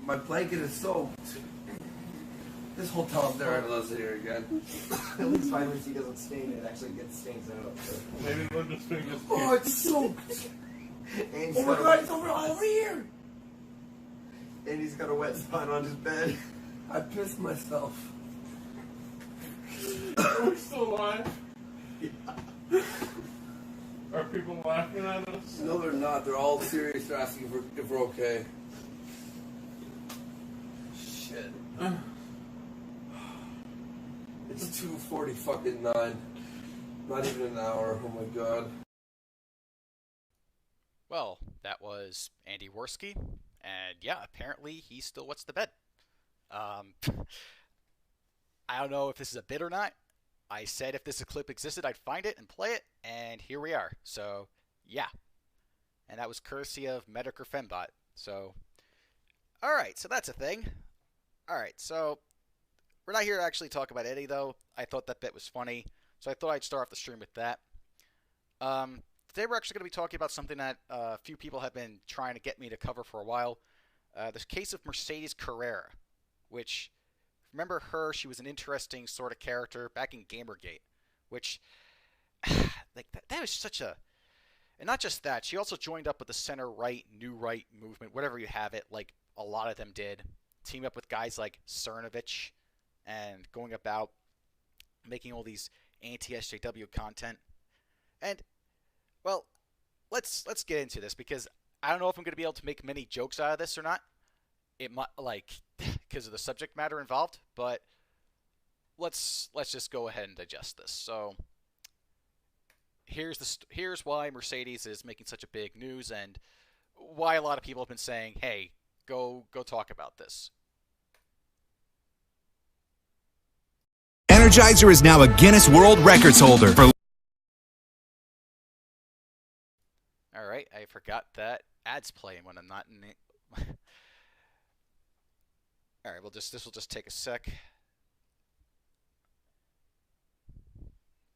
My blanket is soaked. This hotel's never gonna live here again. At least vitamin C doesn't stain, it actually gets stains out. So. Maybe we'll just figure it. Oh, it's soaked! And Oh my god, it's all over here! And he's got a wet spot on his bed. I pissed myself. Are we still alive? Yeah. Are people laughing at us? No, they're not. They're all serious. They're asking if we're okay. Shit. It's 2:40 fucking 9. Not even an hour. Oh my god. Well, that was Andy Worski, and yeah, apparently he still wets the bed. I don't know if this is a bit or not. I said if this clip existed, I'd find it and play it, and here we are. So, yeah. And that was courtesy of Medic or Fembot. So, alright, so that's a thing. Alright, so we're not here to actually talk about Eddie, though. I thought that bit was funny, so I thought I'd start off the stream with that. Today we're actually going to be talking about something that a few people have been trying to get me to cover for a while. This case of Mercedes Carrera, which, remember her, she was an interesting sort of character back in Gamergate, which, like, that was such a... And not just that, she also joined up with the center-right, new right movement, whatever you have it, like a lot of them did. Teamed up with guys like Cernovich and going about making all these anti-SJW content. And, well, let's get into this, because I don't know if I'm going to be able to make many jokes out of this or not. It might, like, because of the subject matter involved, but let's just go ahead and digest this. So here's why Mercedes is making such a big news, and why a lot of people have been saying, "Hey, go talk about this." Energizer is now a Guinness World Records holder for... Alright, I forgot that ads playing when I'm not in it. Alright, this will just take a sec.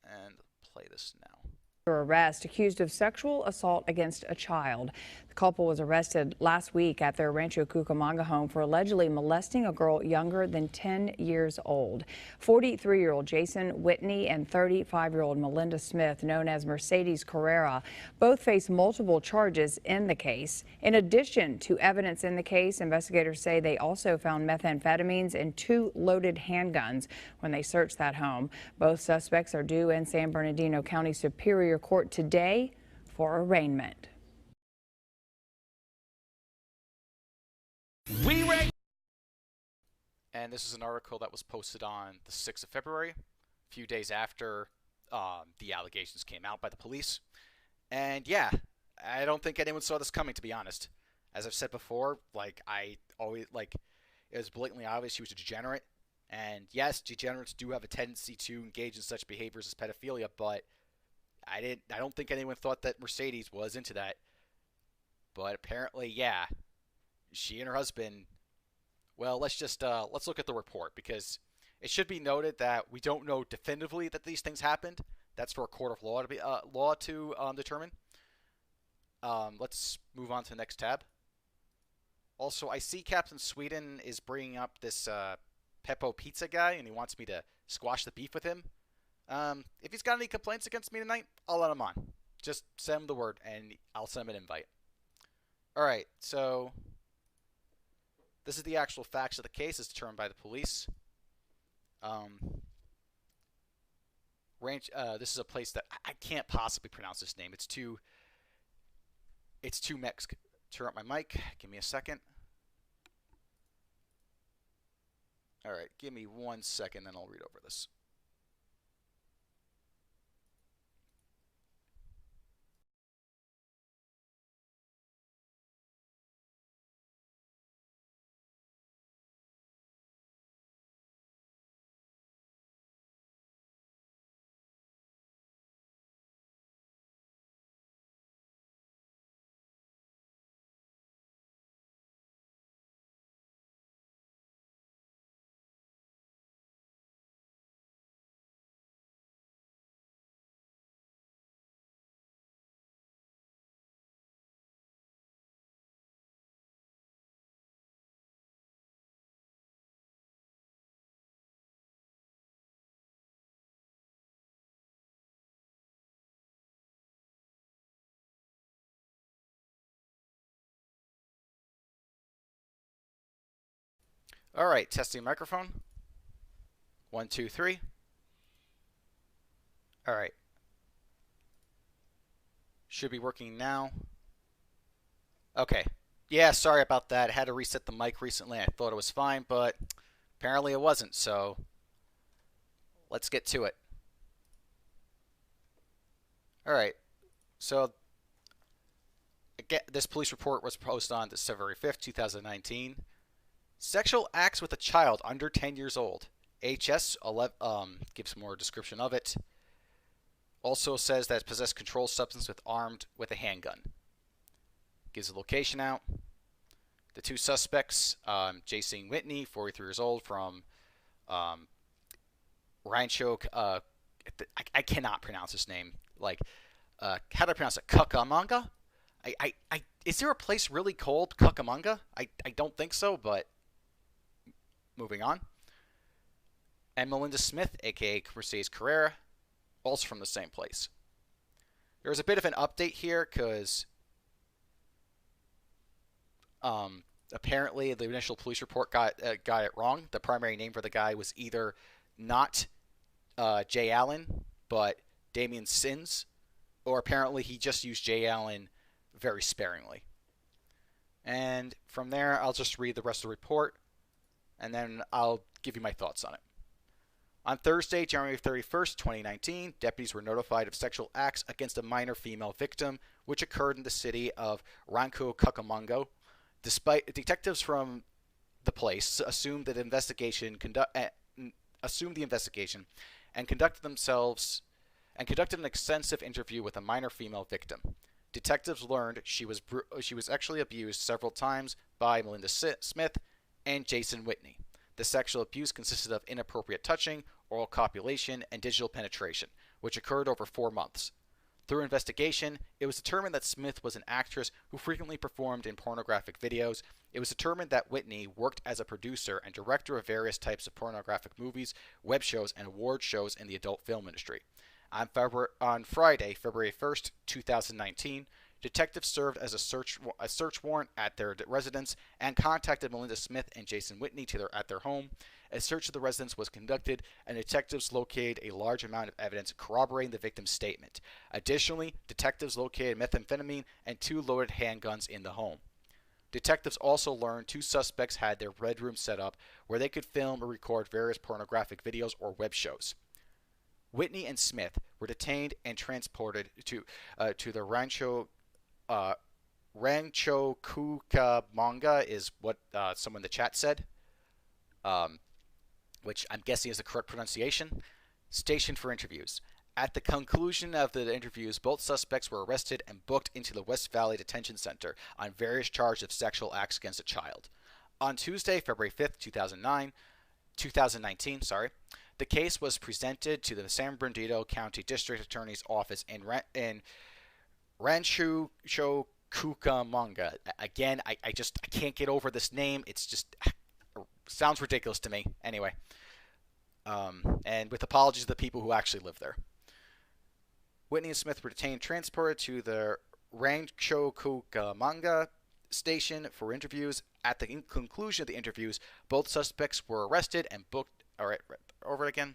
And play this now. Arrest accused of sexual assault against a child. The couple was arrested last week at their Rancho Cucamonga home for allegedly molesting a girl younger than 10 years old. 43-year-old Jason Whitney and 35-year-old Melinda Smith, known as Mercedes Carrera, both face multiple charges in the case. In addition to evidence in the case, investigators say they also found methamphetamines and 2 loaded handguns when they searched that home. Both suspects are due in San Bernardino County Superior Court today for arraignment. And this is an article that was posted on the 6th of February, a few days after the allegations came out by the police. And yeah, I don't think anyone saw this coming, to be honest. As I've said before, like, it was blatantly obvious she was a degenerate. And yes, degenerates do have a tendency to engage in such behaviors as pedophilia, but I don't think anyone thought that Mercedes was into that. But apparently, yeah, she and her husband. Well, let's look at the report, because it should be noted that we don't know definitively that these things happened. That's for a court of law to determine. Let's move on to the next tab. Also, I see Captain Sweden is bringing up this Peppo Pizza guy, and he wants me to squash the beef with him. If he's got any complaints against me tonight, I'll let him on. Just send him the word, and I'll send him an invite. Alright, so this is the actual facts of the case as determined by the police. This is a place that I can't possibly pronounce this name. It's too Mexican. Turn up my mic. Give me a second. Alright, give me 1 second, then I'll read over this. All right, testing microphone. 1, 2, 3. All right. Should be working now. Okay. Yeah, sorry about that. I had to reset the mic recently. I thought it was fine, but apparently it wasn't. So let's get to it. All right. So again, this police report was posted on December 5th, 2019. Sexual acts with a child under 10 years old. HS 11, gives more description of it. Also says that it possessed controlled substance armed with a handgun. Gives the location out. The two suspects, Jason Whitney, 43 years old, from Rancho. I cannot pronounce his name. Like, how do I pronounce it? Cucamonga? Is there a place really called Cucamonga? I don't think so, but moving on. And Melinda Smith, aka Mercedes Carrera, also from the same place. There was a bit of an update here because apparently the initial police report got it wrong. The primary name for the guy was either not Jay Allen, but Damian Sins, or apparently he just used Jay Allen very sparingly. And from there, I'll just read the rest of the report, and then I'll give you my thoughts on it. On Thursday, January 31st, 2019, deputies were notified of sexual acts against a minor female victim, which occurred in the city of Rancho Cucamonga. Despite detectives from the place assumed the investigation and conducted an extensive interview with a minor female victim. Detectives learned she was actually abused several times by Melinda Smith and Jason Whitney. The sexual abuse consisted of inappropriate touching, oral copulation, and digital penetration, which occurred over 4 months. Through investigation, it was determined that Smith was an actress who frequently performed in pornographic videos. It was determined that Whitney worked as a producer and director of various types of pornographic movies, web shows, and award shows in the adult film industry. On Friday, February 1st, 2019, detectives served as a search warrant at their residence and contacted Melinda Smith and Jason Whitney at their home. A search of the residence was conducted, and detectives located a large amount of evidence corroborating the victim's statement. Additionally, detectives located methamphetamine and 2 loaded handguns in the home. Detectives also learned 2 suspects had their bedroom set up where they could film or record various pornographic videos or web shows. Whitney and Smith were detained and transported to the Rancho Cucamonga, is what someone in the chat said, which I'm guessing is the correct pronunciation, station for interviews. At the conclusion of the interviews, both suspects were arrested and booked into the West Valley Detention Center on various charges of sexual acts against a child. On Tuesday, February 5th, 2019, the case was presented to the San Bernardino County District Attorney's Office in Rancho Cucamonga. Again, I can't get over this name. It's just sounds ridiculous to me. Anyway, and with apologies to the people who actually live there. Whitney and Smith were detained and transported to the Rancho Cucamonga station for interviews. At the conclusion of the interviews, both suspects were arrested and booked. All right, over again.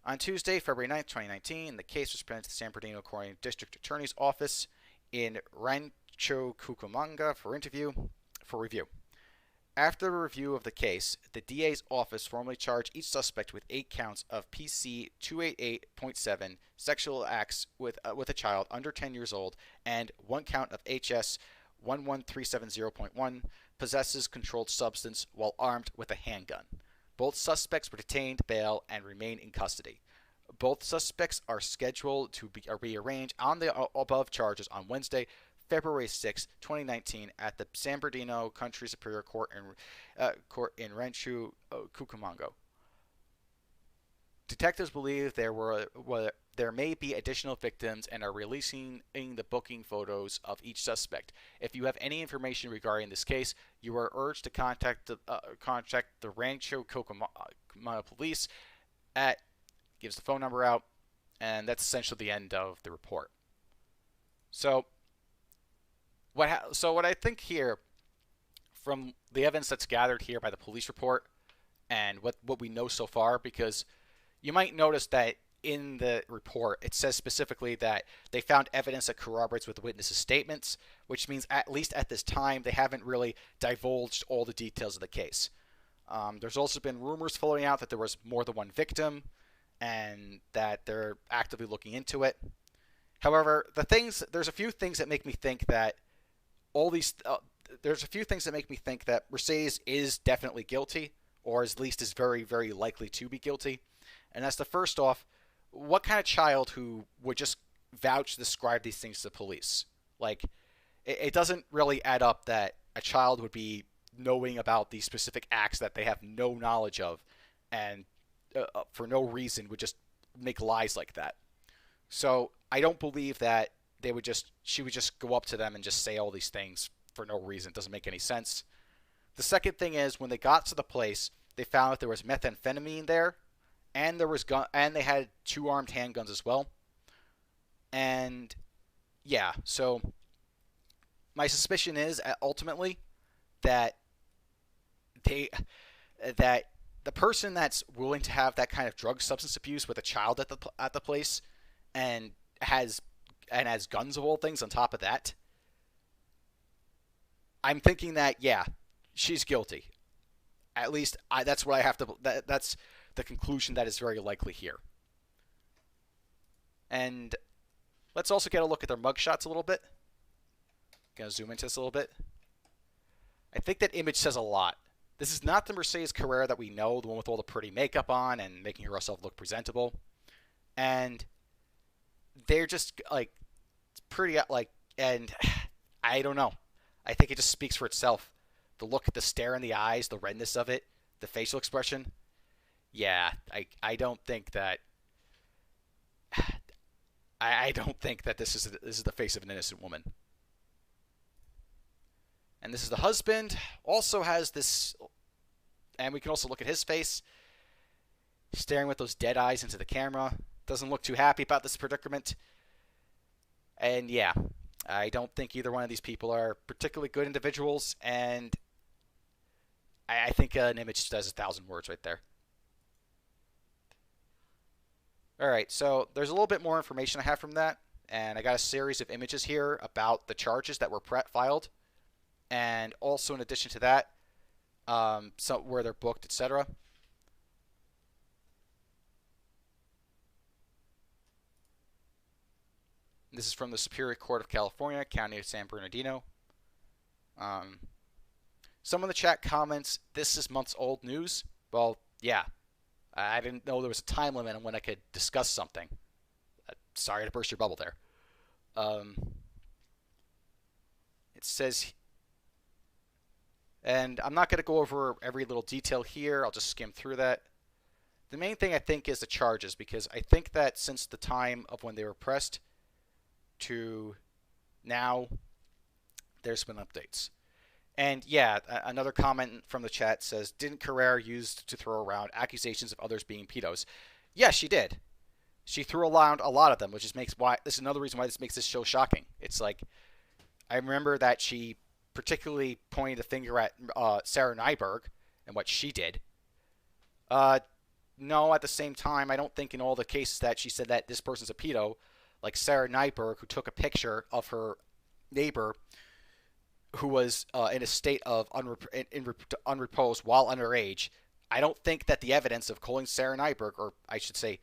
On Tuesday, February 9th, 2019, the case was presented to the San Bernardino County District Attorney's Office in Rancho Cucamonga for review. After the review of the case, the DA's office formally charged each suspect with 8 counts of PC 288.7 sexual acts with a child under 10 years old and 1 count of HS 11370.1 possesses controlled substance while armed with a handgun. Both suspects were detained, bail, and remain in custody. Both suspects are scheduled to be arraigned on the above charges on Wednesday, February 6, 2019, at the San Bernardino County Superior Court in Rancho Cucamonga. Detectives believe there may be additional victims and are releasing the booking photos of each suspect. If you have any information regarding this case, you are urged to contact the Rancho Cucamonga police gives the phone number out, and that's essentially the end of the report. So what I think here from the evidence that's gathered here by the police report and what we know so far, because you might notice that in the report it says specifically that they found evidence that corroborates with the witnesses' statements, which means at least at this time they haven't really divulged all the details of the case. There's also been rumors floating out that there was more than one victim and that they're actively looking into it. However, there's a few things that make me think that Mercedes is definitely guilty, or at least is very, very likely to be guilty. And that's the first off, what kind of child who would just vouch to describe these things to the police? Like, it doesn't really add up that a child would be knowing about these specific acts that they have no knowledge of, and for no reason would just make lies like that. So I don't believe that she would just go up to them and just say all these things for no reason. It doesn't make any sense. The second thing is, when they got to the place, they found that there was methamphetamine there, and they had 2 armed handguns as well. And yeah, so my suspicion is ultimately that that the person that's willing to have that kind of drug substance abuse with a child at the place and has guns of all things on top of that, I'm thinking that, yeah, she's guilty. At least that's what I have to. That's the conclusion that is very likely here. And let's also get a look at their mugshots a little bit. Gonna zoom into this a little bit. I think that image says a lot. This is not the Mercedes Carrera that we know, the one with all the pretty makeup on and making herself look presentable. And they're just like, it's pretty like, and I don't know. I think it just speaks for itself. The look, the stare in the eyes, the redness of it, the facial expression. Yeah, I don't think that. I don't think that this is the face of an innocent woman. And this is the husband. Also has this, and we can also look at his face, staring with those dead eyes into the camera. Doesn't look too happy about this predicament. And yeah, I don't think either one of these people are particularly good individuals, and I think an image says 1,000 words right there. Alright, so there's a little bit more information I have from that, and I got a series of images here about the charges that were filed, and also in addition to that, where they're booked, etc. This is from the Superior Court of California, County of San Bernardino. Some in the chat comments, this is months old news. Well, yeah. I didn't know there was a time limit on when I could discuss something. Sorry to burst your bubble there. It says, and I'm not going to go over every little detail here. I'll just skim through that. The main thing I think is the charges, because I think that since the time of when they were pressed to now, there's been updates. And yeah, another comment from the chat says, didn't Carrera use to throw around accusations of others being pedos? Yes, she did. She threw around a lot of them, which this is another reason why this makes this show shocking. It's like, I remember that she particularly pointed the finger at Sarah Nyberg and what she did. No, at the same time, I don't think in all the cases that she said that this person's a pedo, like Sarah Nyberg, who took a picture of her neighbor who was in a state of unreposed while underage. I don't think that the evidence of calling Sarah Nyberg, or I should say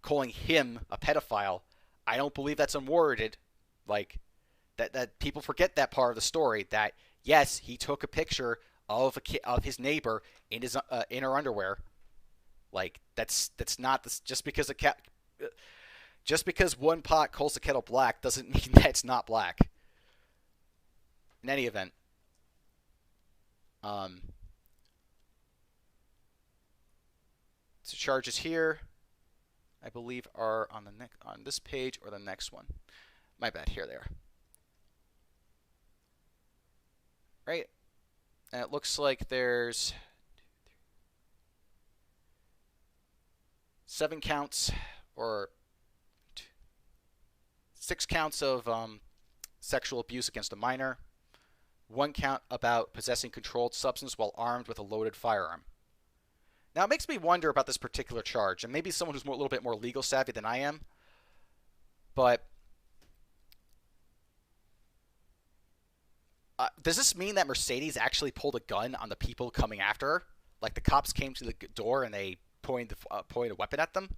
calling him a pedophile, I don't believe that's unwarranted. Like, that people forget that part of the story, that yes, he took a picture of his neighbor in his her underwear. Like, that's not this, just because one pot calls the kettle black doesn't mean that it's not black. In any event, so charges here, I believe, are on this page or the next one. My bad. Here they are. Right, and it looks like there's 7 counts or 6 counts of sexual abuse against a minor, one count about possessing controlled substance while armed with a loaded firearm. Now, it makes me wonder about this particular charge, and maybe someone who's a little bit more legal savvy than I am, but does this mean that Mercedes actually pulled a gun on the people coming after her? Like the cops came to the door and they pointed a weapon at them?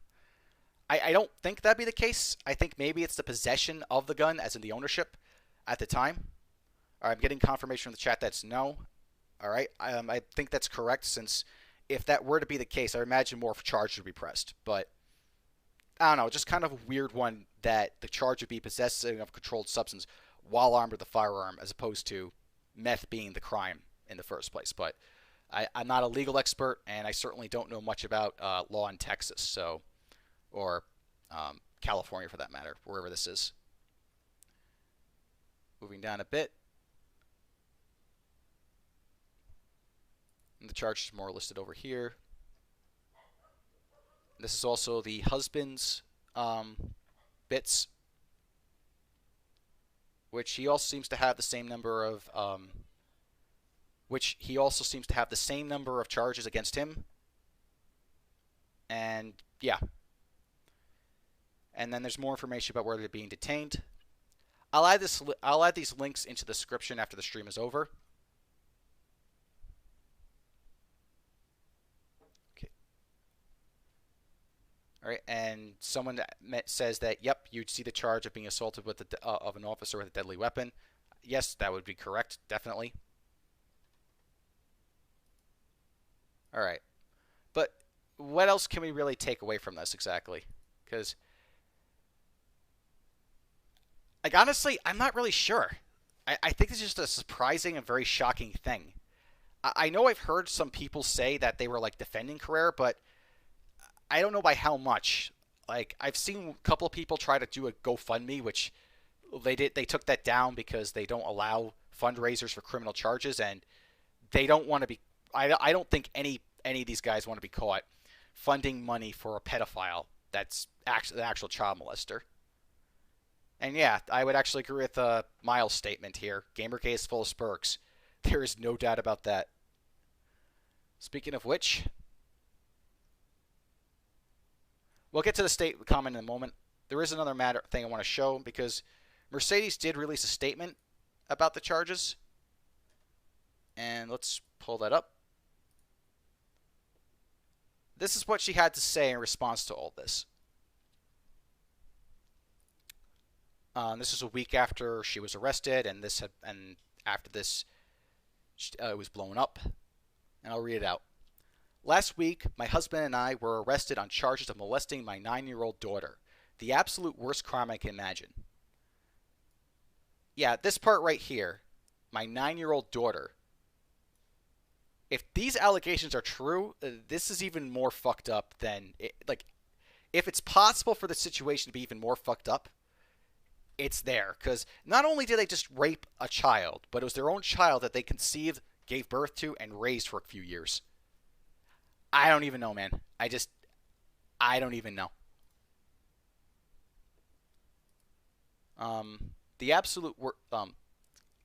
I don't think that'd be the case. I think maybe it's the possession of the gun, as in the ownership, at the time. All right, I'm getting confirmation from the chat that's no. All right, I think that's correct, since if that were to be the case, I imagine more charges would be pressed. But I don't know, just kind of a weird one that the charge would be possessing of a controlled substance while armed with a firearm, as opposed to meth being the crime in the first place. But I'm not a legal expert, and I certainly don't know much about law in Texas, so, or California for that matter, wherever this is. Moving down a bit. And the charge is more listed over here. This is also the husband's bits, which he also seems to have the same number of charges against him. And yeah. And then there's more information about where they're being detained. I'll add these links into the description after the stream is over. Okay. All right, and someone says that, yep, you'd see the charge of being assaulted with of an officer with a deadly weapon. Yes, that would be correct, definitely. All right, but what else can we really take away from this exactly? Because, like, honestly, I'm not really sure. I think it's just a surprising and very shocking thing. I know I've heard some people say that they were, like, defending Carrera, but I don't know by how much. Like, I've seen a couple of people try to do a GoFundMe, which they took that down because they don't allow fundraisers for criminal charges, and they don't want to be. I don't think any of these guys want to be caught funding money for a pedophile that's actually an actual child molester. And yeah, I would actually agree with Miles' statement here. Gamergate is full of spurks. There is no doubt about that. Speaking of which, we'll get to the state comment in a moment. There is another thing I want to show, because Mercedes did release a statement about the charges. And let's pull that up. This is what she had to say in response to all this. This is a week after she was arrested, and after this, it was blown up. And I'll read it out. Last week, my husband and I were arrested on charges of molesting my 9-year-old daughter. The absolute worst crime I can imagine. Yeah, this part right here. My 9-year-old daughter. If these allegations are true, this is even more fucked up than... if it's possible for the situation to be even more fucked up, it's there. Because not only did they just rape a child, but it was their own child that they conceived, gave birth to, and raised for a few years. I don't even know, man. I don't even know.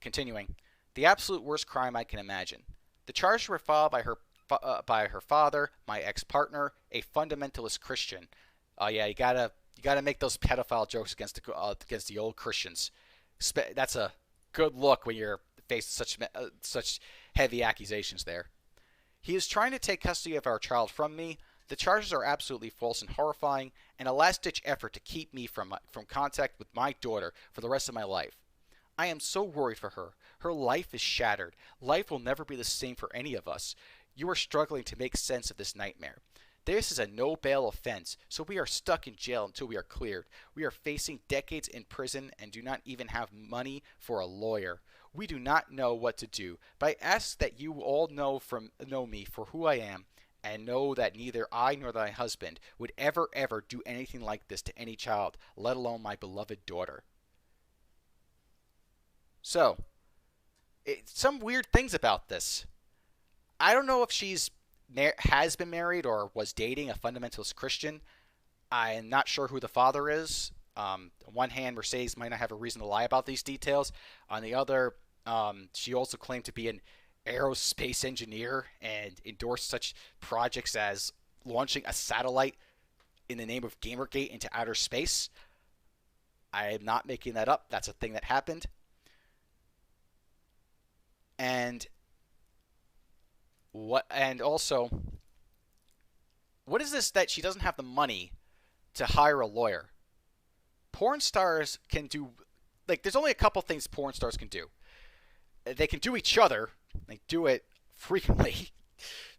Continuing. The absolute worst crime I can imagine. The charges were filed by her father, my ex-partner, a fundamentalist Christian. Yeah, you gotta make those pedophile jokes against the old Christians. That's a good look when you're faced such heavy accusations there. He is trying to take custody of our child from me. The charges are absolutely false and horrifying, and a last-ditch effort to keep me from contact with my daughter for the rest of my life. I am so worried for her. Her life is shattered. Life will never be the same for any of us. You are struggling to make sense of this nightmare. This is a no-bail offense, so we are stuck in jail until we are cleared. We are facing decades in prison and do not even have money for a lawyer. We do not know what to do, but I ask that you all know me for who I am, and know that neither I nor my husband would ever do anything like this to any child, let alone my beloved daughter. So, some weird things about this. I don't know if she's has been married or was dating a fundamentalist Christian. I am not sure who the father is. On one hand, Mercedes might not have a reason to lie about these details. On the other, She also claimed to be an aerospace engineer and endorsed such projects as launching a satellite in the name of Gamergate into outer space. I am not making that up. That's a thing that happened. And also, what is this that she doesn't have the money to hire a lawyer? Porn stars can do, like, there's only a couple things porn stars can do. They can do each other. They do it frequently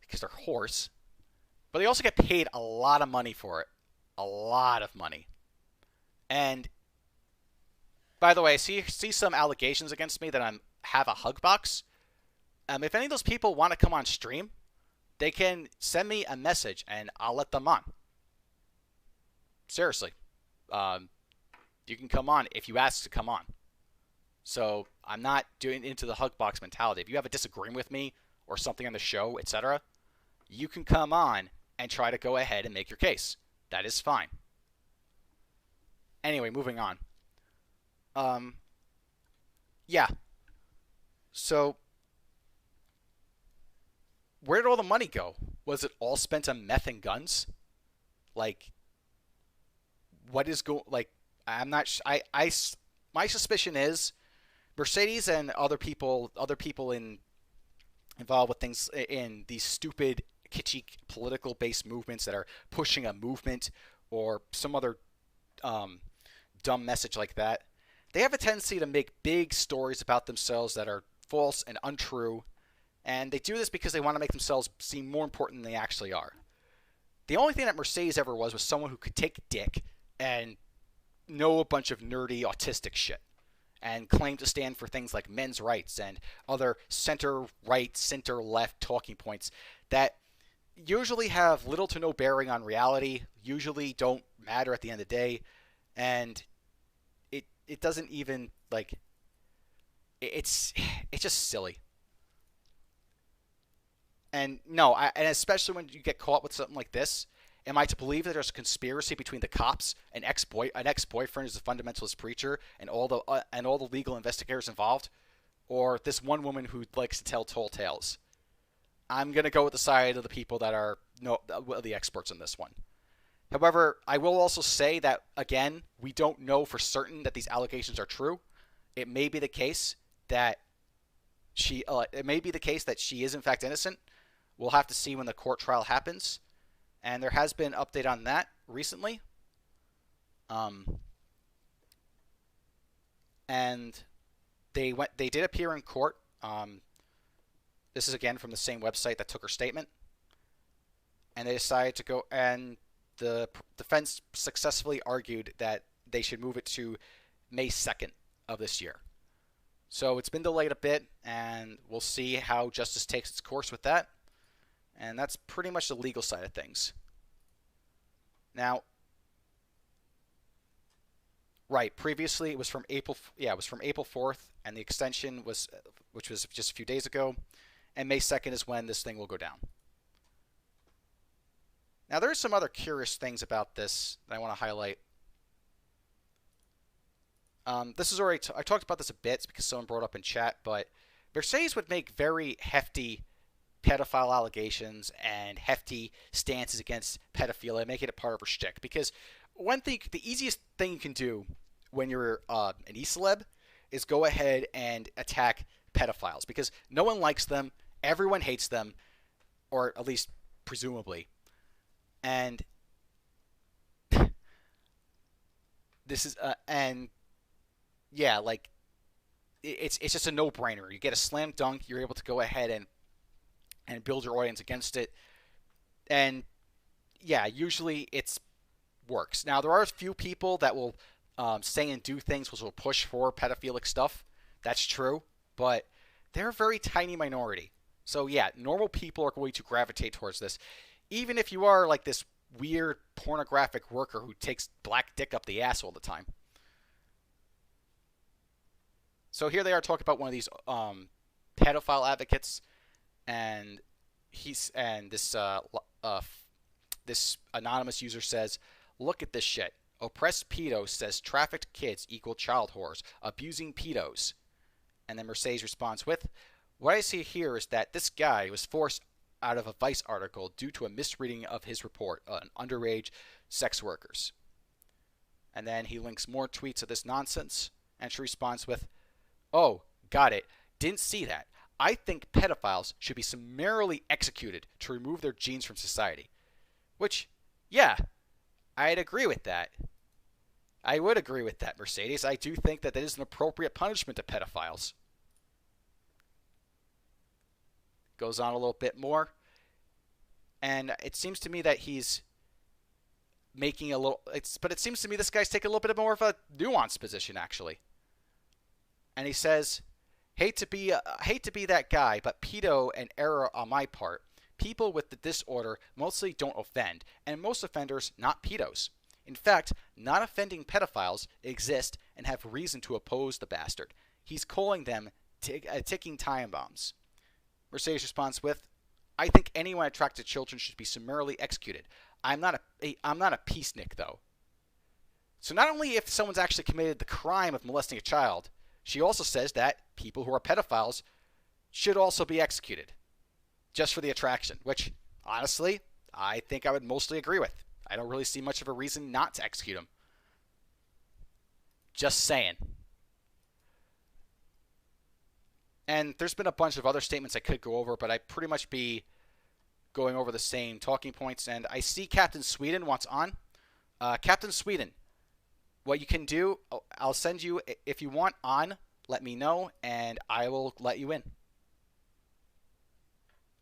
because they're whores. But they also get paid a lot of money for it. A lot of money. And, by the way, I see some allegations against me that I have a hug box. If any of those people want to come on stream, they can send me a message and I'll let them on. Seriously. You can come on if you ask to come on. So I'm not doing into the hug box mentality. If you have a disagreement with me or something on the show, etc., you can come on and try to go ahead and make your case. That is fine. Anyway, moving on. Yeah. So, where did all the money go? Was it all spent on meth and guns? Like, what is going? Like, I'm not. My suspicion is Mercedes and other people involved with things in these stupid, kitschy, political-based movements that are pushing a movement or some other dumb message like that. They have a tendency to make big stories about themselves that are false and untrue, and they do this because they want to make themselves seem more important than they actually are. The only thing that Mercedes ever was someone who could take dick and know a bunch of nerdy, autistic shit, and claim to stand for things like men's rights and other center-right, center-left talking points that usually have little to no bearing on reality, usually don't matter at the end of the day, and it doesn't even, like, it's just silly. And no, and especially when you get caught with something like this, am I to believe that there's a conspiracy between the cops, an ex-boyfriend who's a fundamentalist preacher, and all the legal investigators involved, or this one woman who likes to tell tall tales? I'm gonna go with the side of the people that are the experts in this one. However, I will also say that, again, we don't know for certain that these allegations are true. It may be the case that she is in fact innocent. We'll have to see when the court trial happens. And there has been an update on that recently. And they did appear in court. This is again from the same website that took her statement. And they decided to go, and the defense successfully argued that they should move it to May 2nd of this year. So it's been delayed a bit, and we'll see how justice takes its course with that. And that's pretty much the legal side of things. Now, right, previously it was from April 4th, and the extension which was just a few days ago, and May 2nd is when this thing will go down. Now, there are some other curious things about this that I want to highlight. This is already I talked about this a bit because someone brought it up in chat, but Mercedes would make very hefty pedophile allegations and hefty stances against pedophilia, making it part of her shtick. Because one thing, the easiest thing you can do when you're an e-celeb is go ahead and attack pedophiles, because no one likes them, everyone hates them, or at least presumably. And this is and yeah, like it's just a no-brainer. You get a slam dunk, you're able to go ahead and build your audience against it. And yeah, usually it works. Now, there are a few people that will say and do things which will push for pedophilic stuff. That's true, but they're a very tiny minority. So yeah, normal people are going to gravitate towards this. Even if you are like this weird pornographic worker who takes black dick up the ass all the time. So here they are talking about one of these pedophile advocates, and this anonymous user says, "Look at this shit. Oppressed pedo says trafficked kids equal child whores, abusing pedos." And then Mercedes responds with, what I see here is that this guy was forced out of a Vice article due to a misreading of his report on underage sex workers. And then he links more tweets of this nonsense, and she responds with, oh, got it. Didn't see that. I think pedophiles should be summarily executed to remove their genes from society. Which, yeah, I'd agree with that. I would agree with that, Mercedes. I do think that is an appropriate punishment to pedophiles. Goes on a little bit more. And it seems to me that he's making a little... But it seems to me this guy's taking a little bit more of a nuanced position, actually. And he says, hate to be that guy, but pedo and error on my part. People with the disorder mostly don't offend, and most offenders not pedos. In fact, non-offending pedophiles exist and have reason to oppose the bastard. He's calling them ticking time bombs. Mercedes responds with, I think anyone attracted to children should be summarily executed. I'm not a peacenik, though. So not only if someone's actually committed the crime of molesting a child, she also says that people who are pedophiles should also be executed. Just for the attraction, which, honestly, I think I would mostly agree with. I don't really see much of a reason not to execute him. Just saying. And there's been a bunch of other statements I could go over, but I'd pretty much be going over the same talking points. And I see Captain Sweden wants on. Captain Sweden, what you can do, I'll send you, if you want on, let me know, and I will let you in.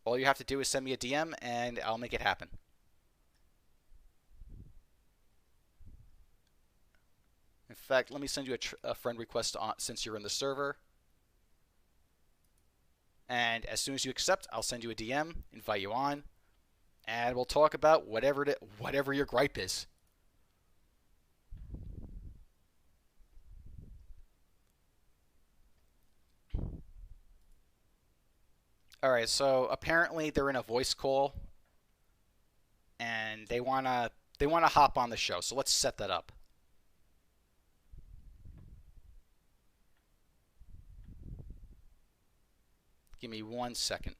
All you have to do is send me a DM, and I'll make it happen. In fact, let me send you a friend request since you're in the server. And as soon as you accept, I'll send you a DM, invite you on, and we'll talk about whatever your gripe is. All right, so apparently they're in a voice call, and they wanna hop on the show. So let's set that up. Give me 1 second.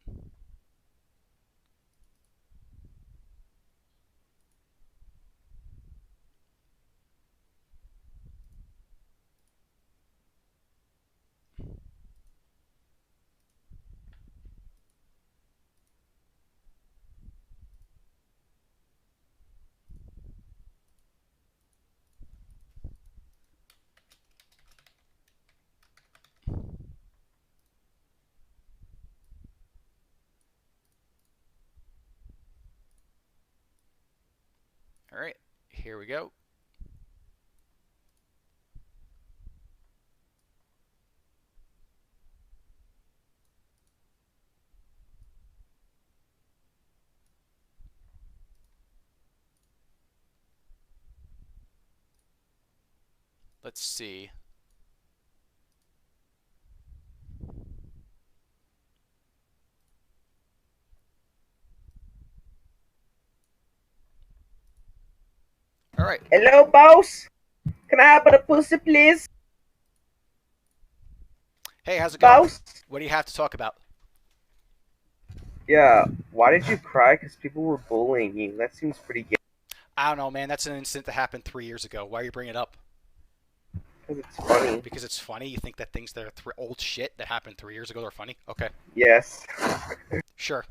All right, here we go. Let's see. All right. Hello, boss. Can I have a pussy, please? Hey, how's it going? Boss? What do you have to talk about? Yeah, why did you cry? Because people were bullying you. That seems pretty gay. I don't know, man. That's an incident that happened 3 years ago. Why are you bringing it up? Because it's funny. Because it's funny? You think that things that are old shit that happened 3 years ago are funny? Okay. Yes. Sure.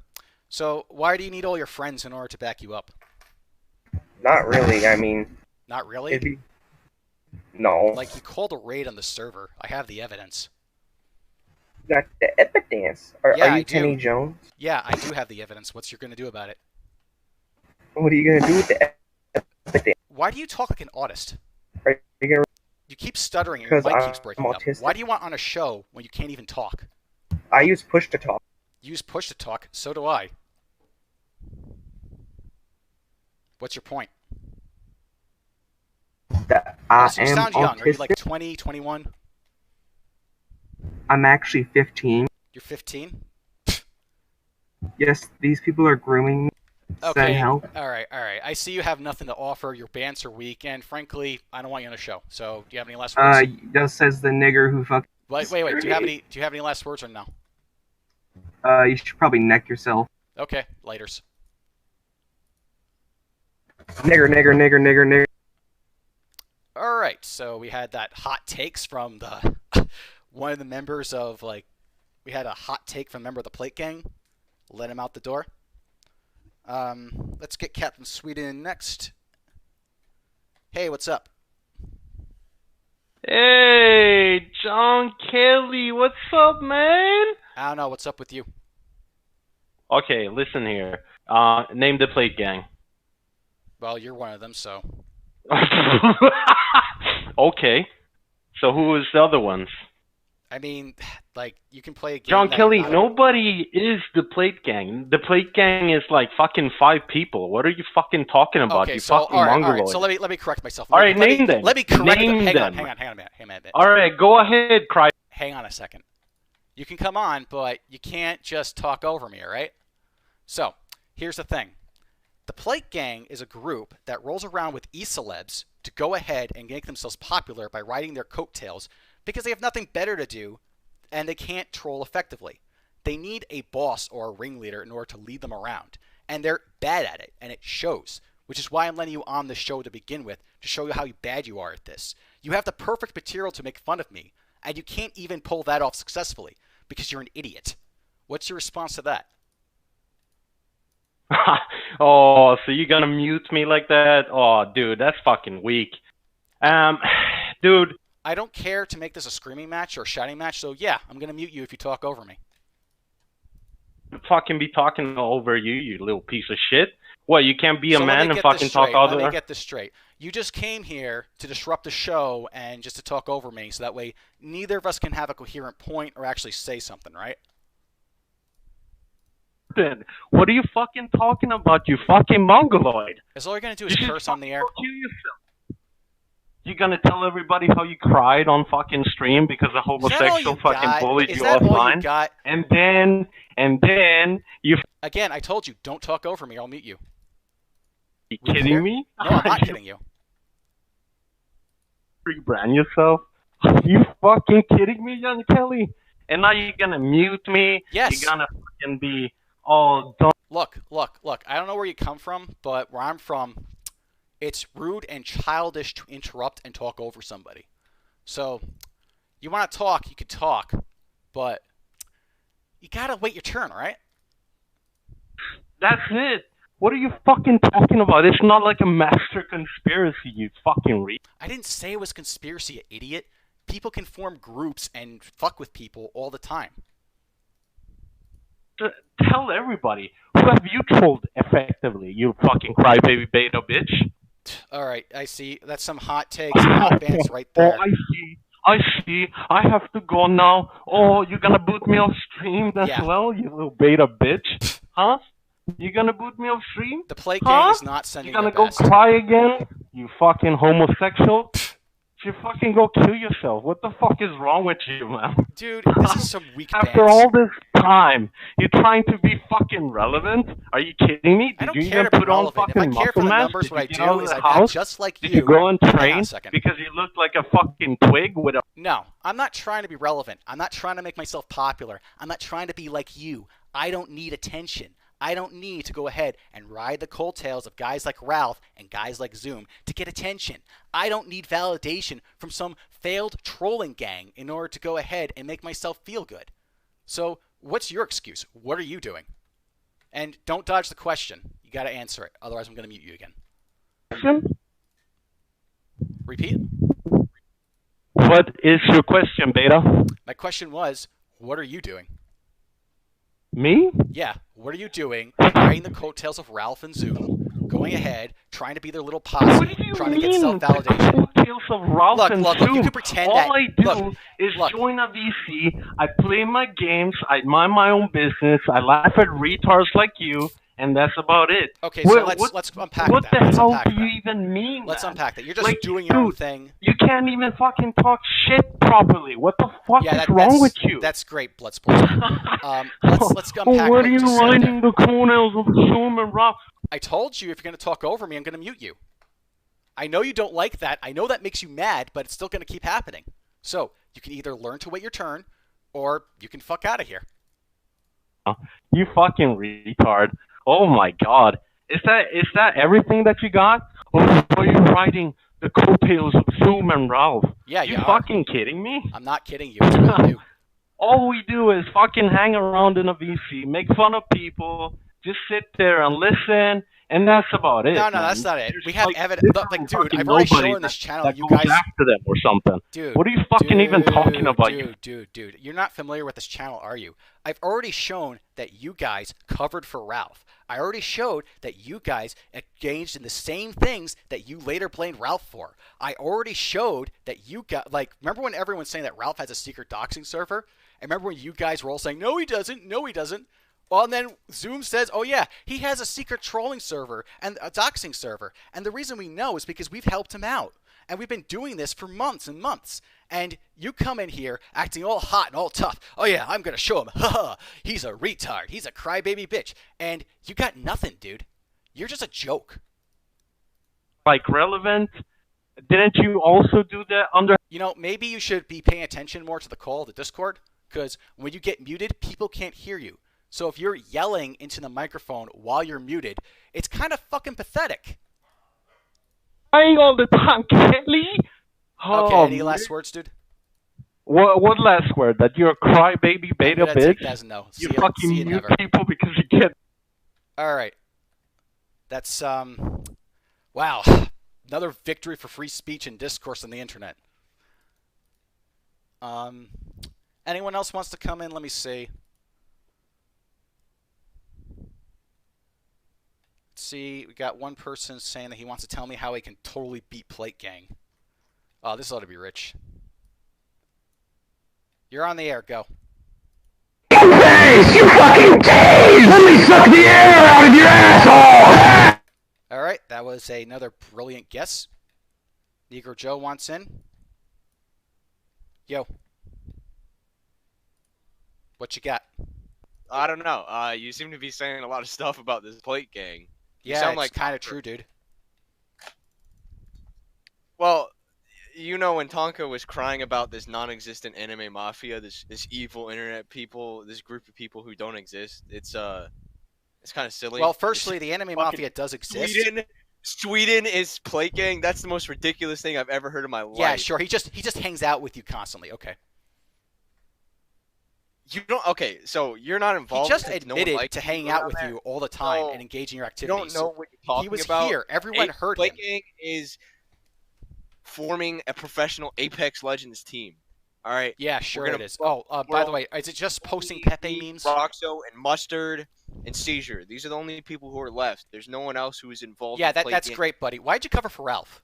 So, why do you need all your friends in order to back you up? Not really, I mean... Not really? No. Like, you called a raid on the server. I have the evidence. Got the evidence. Are you Kenny Jones? Yeah, I do have the evidence. What's you going to do about it? What are you going to do with the evidence? Why do you talk like an autist? Are you going to... You keep stuttering and your mic keeps breaking up. autistic. Why do you want on a show when you can't even talk? I use push to talk. You use push to talk. So do I. What's your point? That I You am sound young. autistic. Are you like 20, 21? I'm actually 15. You're 15? Yes, these people are grooming me. Okay. Send help. All right. I see you have nothing to offer. Your bants are weak, and frankly, I don't want you on a show. So, do you have any last words? Just says the nigger who fucking Wait. Do you have any last words or no? You should probably neck yourself. Okay, lighters. Nigger. All right, so we had that hot takes from the one of the members of we had a hot take from a member of the Plate Gang. Let him out the door. Let's get Captain Sweden next. Hey, what's up? Hey, John Kelly, what's up, man? I don't know. What's up with you? Okay, listen here. Name the Plate Gang. Well, you're one of them, so. Okay. So who is the other ones? I mean, you can play a game. John Kelly, nobody is the Plate Gang. The Plate Gang is fucking 5 people. What are you fucking talking about? Okay, you so fucking all right, mongoloid. So let me correct myself. All right, name them. Let me correct name them. them. Hang on a minute. All right, go ahead, cry. Hang on a second. You can come on, but you can't just talk over me, all right? So, here's the thing. The Plate Gang is a group that rolls around with e-celebs to go ahead and make themselves popular by riding their coattails because they have nothing better to do and they can't troll effectively. They need a boss or a ringleader in order to lead them around, and they're bad at it, and it shows, which is why I'm letting you on the show to begin with, to show you how bad you are at this. You have the perfect material to make fun of me, and you can't even pull that off successfully because you're an idiot. What's your response to that? Oh, so you're gonna mute me like that? Oh, dude, that's fucking weak. Dude. I don't care to make this a screaming match or a shouting match, so yeah, I'm gonna mute you if you talk over me. Fucking be talking over you, you little piece of shit. What, you can't be a man and fucking talk over? Let me get this straight. You just came here to disrupt the show and just to talk over me, so that way neither of us can have a coherent point or actually say something, right? What are you fucking talking about, you fucking mongoloid? Is all you're gonna do is curse on the air? Kill yourself. You gonna tell everybody how you cried on fucking stream because a homosexual fucking bullied you offline? And then you. Again, I told you, don't talk over me. I'll mute you. You kidding me? No, I'm not kidding you. Rebrand yourself? Are you fucking kidding me, John Kelly? And now you're gonna mute me? Yes. You're gonna fucking be all done. Look. I don't know where you come from, but where I'm from, it's rude and childish to interrupt and talk over somebody. So, you want to talk, you can talk, but you gotta wait your turn, all right? That's it. What are you fucking talking about? It's not like a master conspiracy, you fucking read. I didn't say it was conspiracy, you idiot. People can form groups and fuck with people all the time. Tell everybody. Who have you trolled effectively, you fucking crybaby beta bitch? Alright, I see. That's some hot takes and hot bands right there. Oh, I see. I have to go now. Oh, you're gonna boot me off stream as well, you little beta bitch? Huh? You gonna boot me off stream? The Plate Gang is not sending you gonna go cry again? You fucking homosexual? You fucking go kill yourself. What the fuck is wrong with you, man? Dude, this is some weak After all this time, you're trying to be fucking relevant? Are you kidding me? Did you even put on fucking muscle mass? Numbers, what I Did do is I act just like you. Did you go and train because you look like a fucking twig with a... No, I'm not trying to be relevant. I'm not trying to make myself popular. I'm not trying to be like you. I don't need attention. I don't need to go ahead and ride the coattails of guys like Ralph and guys like Zoom to get attention. I don't need validation from some failed trolling gang in order to go ahead and make myself feel good. So, what's your excuse? What are you doing? And don't dodge the question. You got to answer it. Otherwise, I'm going to mute you again. Repeat. What is your question, Beta? My question was, what are you doing? Me? Yeah, what are you doing riding the coattails of Ralph and Zoom, going ahead, trying to be their little posse, trying to get self-validation? Coattails of Ralph and Zoom? You can pretend all I do is join a VC, I play my games, I mind my own business, I laugh at retards like you, and that's about it. Okay, so let's unpack that. What the hell do you even mean, Let's man? unpack that. You're just doing your own thing. You can't even fucking talk shit properly. What the fuck is wrong with you? That's great, Bloodsport. Let's unpack what are you riding the corners of Zoom and Ralph? I told you if you're going to talk over me, I'm going to mute you. I know you don't like that. I know that makes you mad, but it's still going to keep happening. So, You can either learn to wait your turn, or you can fuck out of here. You fucking retard. Oh my god. Is that everything that you got? Or are you riding the coattails of Zoom and Ralph? Yeah, you fucking kidding me? I'm not kidding you. It's what we do. All we do is fucking hang around in a VC, make fun of people, just sit there and listen, and that's about it. No, man. that's not it. There's we have like, evidence. Like, dude, I've already shown this channel that you goes guys after them or something. Dude, what are you fucking even talking about? Dude, you're not familiar with this channel, are you? I've already shown that you guys covered for Ralph. I already showed that you guys engaged in the same things that you later blamed Ralph for. I already showed that you got, like, remember when everyone's saying that Ralph has a secret doxing server? And remember when you guys were all saying, no, he doesn't, no, he doesn't. Well, and then Zoom says, oh yeah, he has a secret trolling server and a doxing server. And the reason we know is because we've helped him out. And we've been doing this for months and months. And you come in here acting all hot and all tough. Oh yeah, I'm going to show him. He's a retard. He's a crybaby bitch. And you got nothing, dude. You're just a joke. Like relevant? Didn't you also do that under... You know, maybe you should be paying attention more to the call, the Discord. Because when you get muted, people can't hear you. So if you're yelling into the microphone while you're muted, it's kind of fucking pathetic. Crying all the time, Kelly. Okay, any last words, dude? What last word? That you're a crybaby beta bitch? Take no. You fucking mute people because you get... Alright. That's, wow. Another victory for free speech and discourse on the internet. Anyone else wants to come in? Let me see. Let's see. We got one person saying that he wants to tell me how he can totally beat Plate Gang. Oh, this ought to be rich. You're on the air. Go. Face, you fucking tease! Let me suck the air out of your asshole! All right, that was another brilliant guess. Negro Joe wants in. Yo. What you got? I don't know. You seem to be saying a lot of stuff about this Plate Gang. You yeah, sound it's like kind of true, dude. Well, you know when Tonka was crying about this non-existent anime mafia, this evil internet people, this group of people who don't exist, it's kind of silly. Well, firstly, the anime mafia does exist. Sweden is Plate Gang. That's the most ridiculous thing I've ever heard in my life. Yeah, sure. He just hangs out with you constantly. Okay. You don't. Okay, so you're not involved. He just admitted to hanging out with you all the time and engaging your activities. You don't know what you're talking about. He was here. Everyone heard him. Plate Gang is forming a professional Apex Legends team. All right. Yeah, sure it is. Oh, by the way, is it just posting Pepe memes? Roxo and Mustard and Seizure. These are the only people who are left. There's no one else who is involved. Yeah, in that's great, buddy. Why'd you cover for Ralph?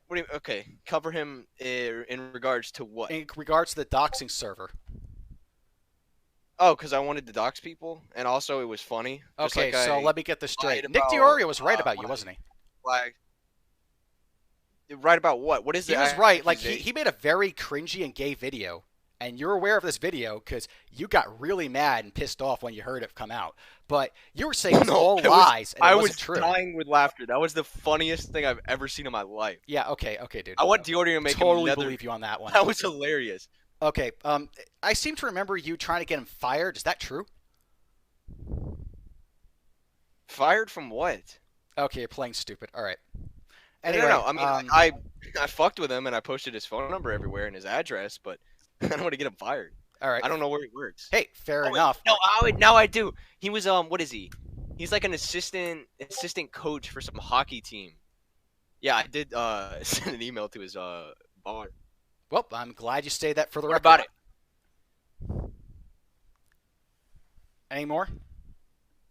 What do you? Okay, cover him in regards to what? In regards to the doxing server. Oh, because I wanted to dox people, and also it was funny. Okay, like so let me get this straight. Nick DiOrio was right about you, wasn't he? Like, right about what? What is it? He was right. Like, he made a very cringy and gay video, and you're aware of this video because you got really mad and pissed off when you heard it come out. But you were saying all lies, and it wasn't true. I was dying with laughter. That was the funniest thing I've ever seen in my life. Yeah, okay, dude. I want DiOrio to make totally believe you on that one. That was hilarious. Okay, I seem to remember you trying to get him fired. Is that true? Fired from what? Okay, you're playing stupid. All right. Anyway, no. I mean, I fucked with him and I posted his phone number everywhere and his address, but I don't want to get him fired. All right. I don't know where he works. Hey, fair enough. No, now I do. He was what is he? He's like an assistant coach for some hockey team. Yeah, I did send an email to his bar. Well, I'm glad you stated that for the record. What about it? Any more?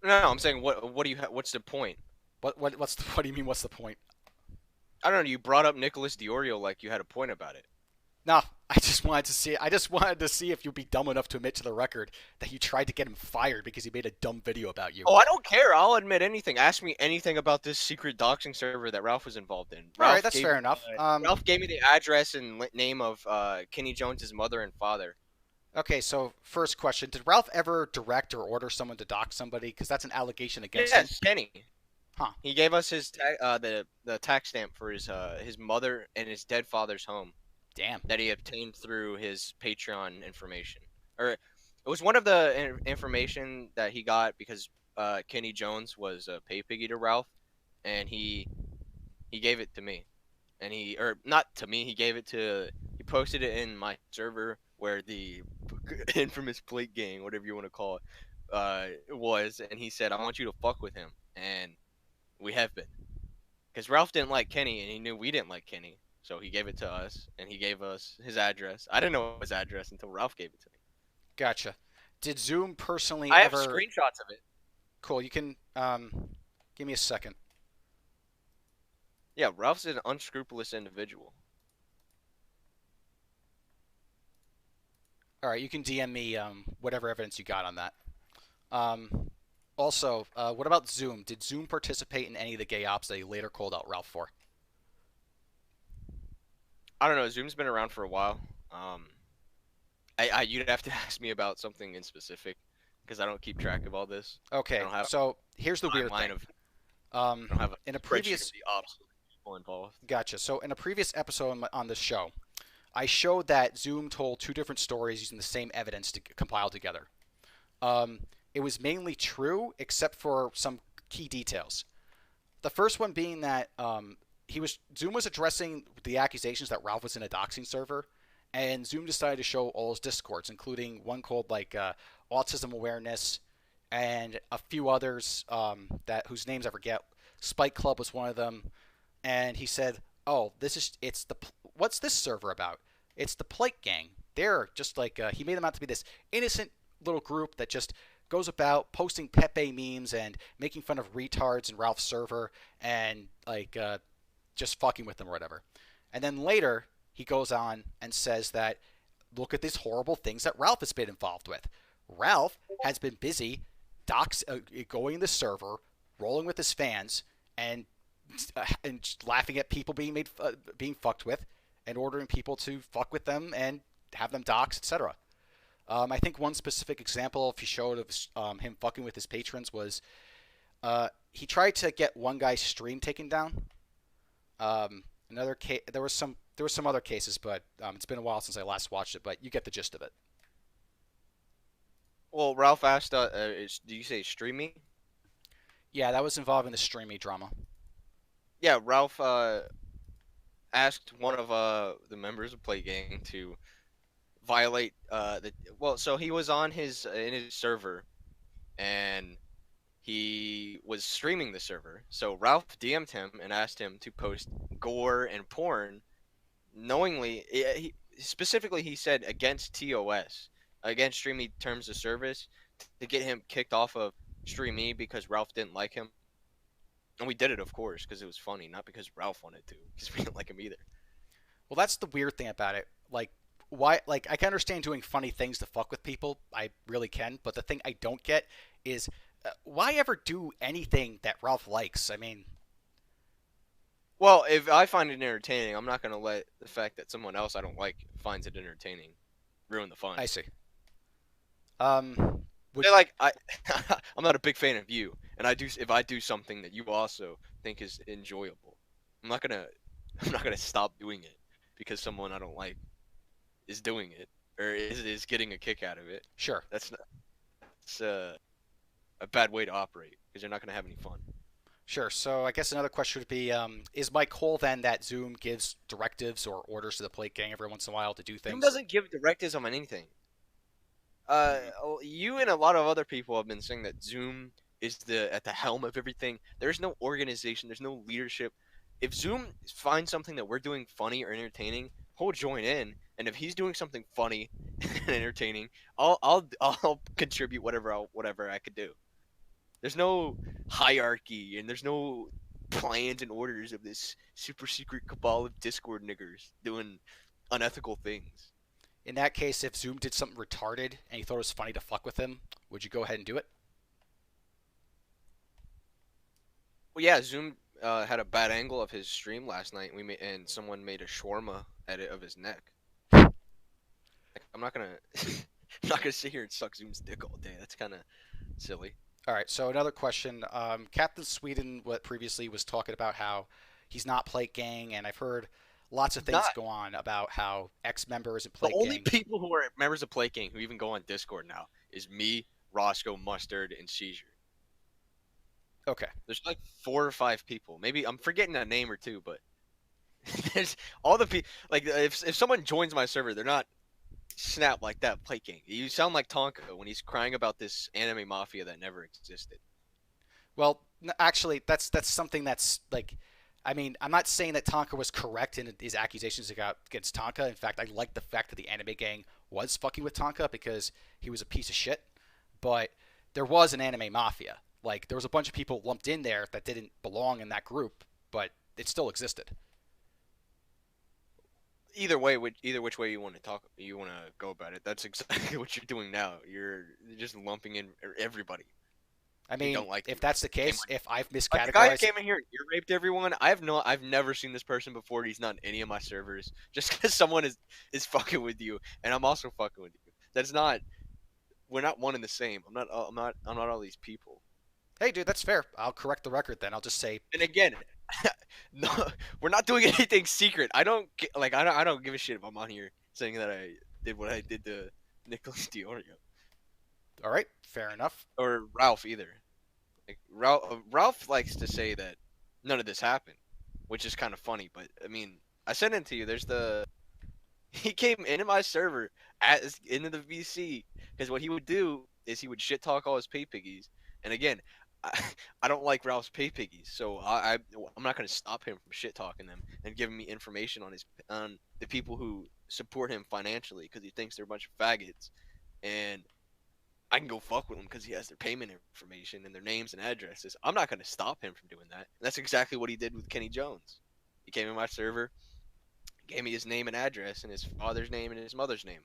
No, I'm saying what do you what's the point? What do you mean what's the point? I don't know, you brought up Nicholas DiOrio like you had a point about it. No, I just wanted to see if you'd be dumb enough to admit to the record that you tried to get him fired because he made a dumb video about you. Oh, I don't care. I'll admit anything. Ask me anything about this secret doxing server that Ralph was involved in. All right, that's fair enough. Ralph gave me the address and name of Kenny Jones's mother and father. Okay, so first question. Did Ralph ever direct or order someone to dox somebody? Because that's an allegation against him. Yes, Kenny. Huh. He gave us his the tax stamp for his mother and his dead father's home. Damn. That he obtained through his Patreon information, or it was one of the information that he got because Kenny Jones was a pay piggy to Ralph, and he gave it to me, and or not to me, he posted it in my server where the infamous plate gang, whatever you want to call it, was, and he said, I want you to fuck with him, and we have been, because Ralph didn't like Kenny, and he knew we didn't like Kenny, so he gave it to us, and he gave us his address. I didn't know his address until Ralph gave it to me. Gotcha. Did Zoom personally I ever... have screenshots of it. Cool. You can give me a second. Yeah, Ralph's an unscrupulous individual. All right, you can DM me whatever evidence you got on that. Also, what about Zoom? Did Zoom participate in any of the gay ops that he later called out Ralph for? I don't know. Zoom's been around for a while. You'd have to ask me about something in specific because I don't keep track of all this. Okay, so here's the weird thing. I don't have in a previous ops people involved. Gotcha. So in a previous episode on the show, I showed that Zoom told two different stories using the same evidence to compile together. It was mainly true, except for some key details. The first one being that Zoom was addressing the accusations that Ralph was in a doxing server, and Zoom decided to show all his discords, including one called Autism Awareness, and a few others whose names I forget. Spike Club was one of them, and he said, "Oh, what's this server about? It's the Plate Gang. They're just he made them out to be this innocent little group that just goes about posting Pepe memes and making fun of retards in Ralph's server and just fucking with them or whatever." And then later he goes on and says that look at these horrible things that Ralph has been involved with. Ralph has been busy going in the server, rolling with his fans, and laughing at people being fucked with, and ordering people to fuck with them and have them dox, etc. I think one specific example he showed of him fucking with his patrons was he tried to get one guy's stream taken down. Another case, there was some other cases, but it's been a while since I last watched it. But you get the gist of it. Well, Ralph asked, do you say streamy? Yeah, that was involving the streamy drama. Yeah, Ralph asked one of the members of Play Gang to violate so he was on in his server, and he was streaming the server. So Ralph DM'd him and asked him to post gore and porn, knowingly. Specifically, he said against TOS, against Streamy Terms of Service, to get him kicked off of Streamy because Ralph didn't like him. And we did it, of course, because it was funny, not because Ralph wanted to, because we didn't like him either. Well, that's the weird thing about it. Why? I can understand doing funny things to fuck with people. I really can. But the thing I don't get is why ever do anything that Ralph likes? I mean, well, if I find it entertaining, I'm not gonna let the fact that someone else I don't like finds it entertaining ruin the fun. I see. I'm not a big fan of you, and if I do something that you also think is enjoyable, I'm not gonna stop doing it because someone I don't like is doing it or is getting a kick out of it. Sure. It's a bad way to operate because you're not gonna have any fun. Sure. So I guess another question would be, is my call then that Zoom gives directives or orders to the Plate Gang every once in a while to do things? Zoom doesn't give directives on anything. You and a lot of other people have been saying that Zoom is at the helm of everything. There's no organization. There's no leadership. If Zoom finds something that we're doing funny or entertaining, he'll join in. And if he's doing something funny and entertaining, I'll contribute whatever I could do. There's no hierarchy and there's no plans and orders of this super secret cabal of Discord niggers doing unethical things. In that case, if Zoom did something retarded and you thought it was funny to fuck with him, would you go ahead and do it? Well, yeah, Zoom had a bad angle of his stream last night, and someone made a shawarma edit of his neck. I'm not gonna sit here and suck Zoom's dick all day. That's kind of silly. All right. So another question. Captain Sweden previously was talking about how he's not Plate Gang, and I've heard lots of things go on about how ex-members and Plague The only Gang. people who are members of Plague Gang who even go on Discord now is me, Roscoe, Mustard, and Seizure. Okay. There's like 4 or 5 people. Maybe I'm forgetting a name or two, but there's all the people. Like if someone joins my server, they're not snap like that. Plague Gang. You sound like Tonka when he's crying about this anime mafia that never existed. Well, actually, that's something that's like, I mean, I'm not saying that Tonka was correct in his accusations against Tonka. In fact, I like the fact that the anime gang was fucking with Tonka because he was a piece of shit. But there was an anime mafia. Like, there was a bunch of people lumped in there that didn't belong in that group, but it still existed. Either which way you want to go about it. That's exactly what you're doing now. You're just lumping in everybody. I mean, if that's the case, if I've miscategorized, like the guy who came in here, you raped everyone. I've never seen this person before. He's not in any of my servers. Just because someone is fucking with you, and I'm also fucking with you. That's not. We're not one and the same. I'm not all these people. Hey, dude, that's fair. I'll correct the record then. I'll just say. And again, no, we're not doing anything secret. I don't give a shit if I'm on here saying that I did what I did to Nicholas Diorio. All right, fair enough. Or Ralph either. Like Ralph likes to say that none of this happened, which is kind of funny. But I mean, I sent it to you. He came into my server into the VC because what he would do is he would shit talk all his pay piggies. And again, I don't like Ralph's pay piggies, so I'm not going to stop him from shit talking them and giving me information on the people who support him financially because he thinks they're a bunch of faggots, and I can go fuck with him because he has their payment information and their names and addresses. I'm not going to stop him from doing that. And that's exactly what he did with Kenny Jones. He came in my server, gave me his name and address and his father's name and his mother's name,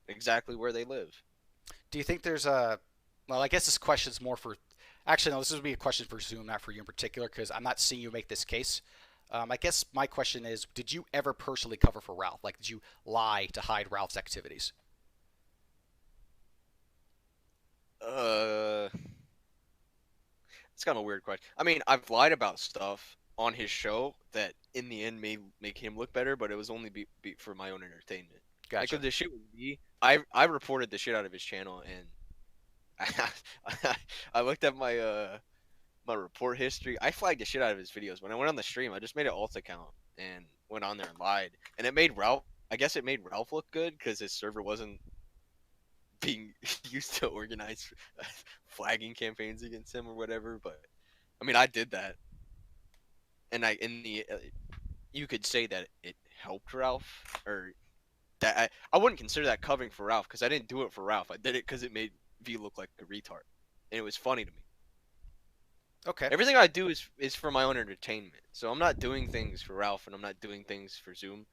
exactly where they live. Do you think there's a... Well, I guess this question's more for... Actually, no, this would be a question for Zoom, not for you in particular, because I'm not seeing you make this case. I guess my question is, did you ever personally cover for Ralph? Like, did you lie to hide Ralph's activities? It's kind of a weird question. I mean, I've lied about stuff on his show that in the end may make him look better, but it was only be for my own entertainment. Gotcha. Like, if the shit was me, I reported the shit out of his channel, and I looked at my my report history. I flagged the shit out of his videos. When I went on the stream, I just made an alt account and went on there and lied. And it made Ralph, I guess it made Ralph look good because his server wasn't being used to organize flagging campaigns against him or whatever. But I mean, I did that. And you could say that it helped Ralph, or that I wouldn't consider that covering for Ralph because I didn't do it for Ralph. I did it because it made V look like a retard, and it was funny to me. Okay. Everything I do is for my own entertainment. So I'm not doing things for Ralph, and I'm not doing things for Zoom.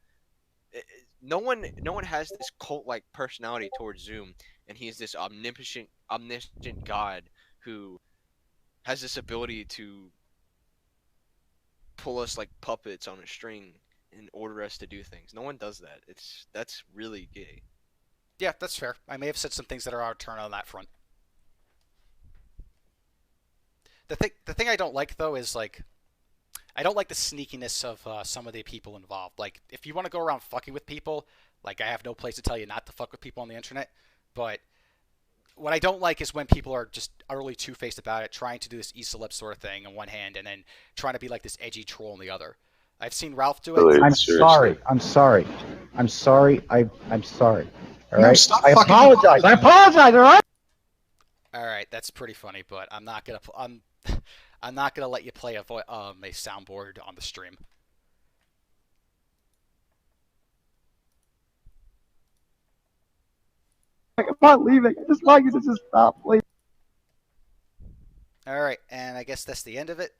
No one has this cult-like personality towards Zoom, and he's this omniscient god who has this ability to pull us like puppets on a string and order us to do things. No one does that. That's really gay. Yeah, that's fair. I may have said some things that are out of turn on that front. The thing I don't like, though, is, like, I don't like the sneakiness of some of the people involved. Like, if you want to go around fucking with people, like, I have no place to tell you not to fuck with people on the internet. But what I don't like is when people are just utterly two-faced about it, trying to do this e-celeb sort of thing on one hand, and then trying to be like this edgy troll on the other. I've seen Ralph do it. I'm sorry. I'm sorry. I'm sorry. I'm sorry. All right. Stop I apologize. I apologize. All right. All right, that's pretty funny, but I'm not gonna. I'm not gonna let you play a soundboard on the stream. I'm not leaving. I just want you to just stop, please. All right, and I guess that's the end of it.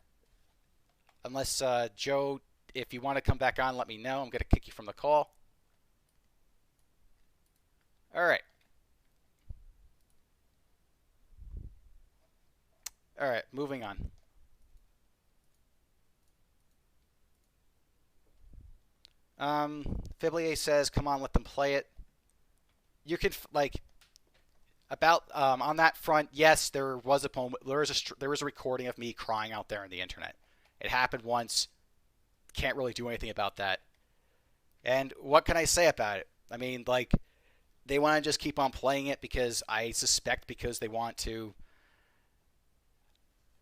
Unless Joe, if you want to come back on, let me know. I'm gonna kick you from the call. All right. All right, moving on. Fiblier says, "Come on, let them play it." You could about on that front. Yes, there was a moment. There was a recording of me crying out there on the internet. It happened once. Can't really do anything about that. And what can I say about it? I mean, like, they want to just keep on playing it because they want to.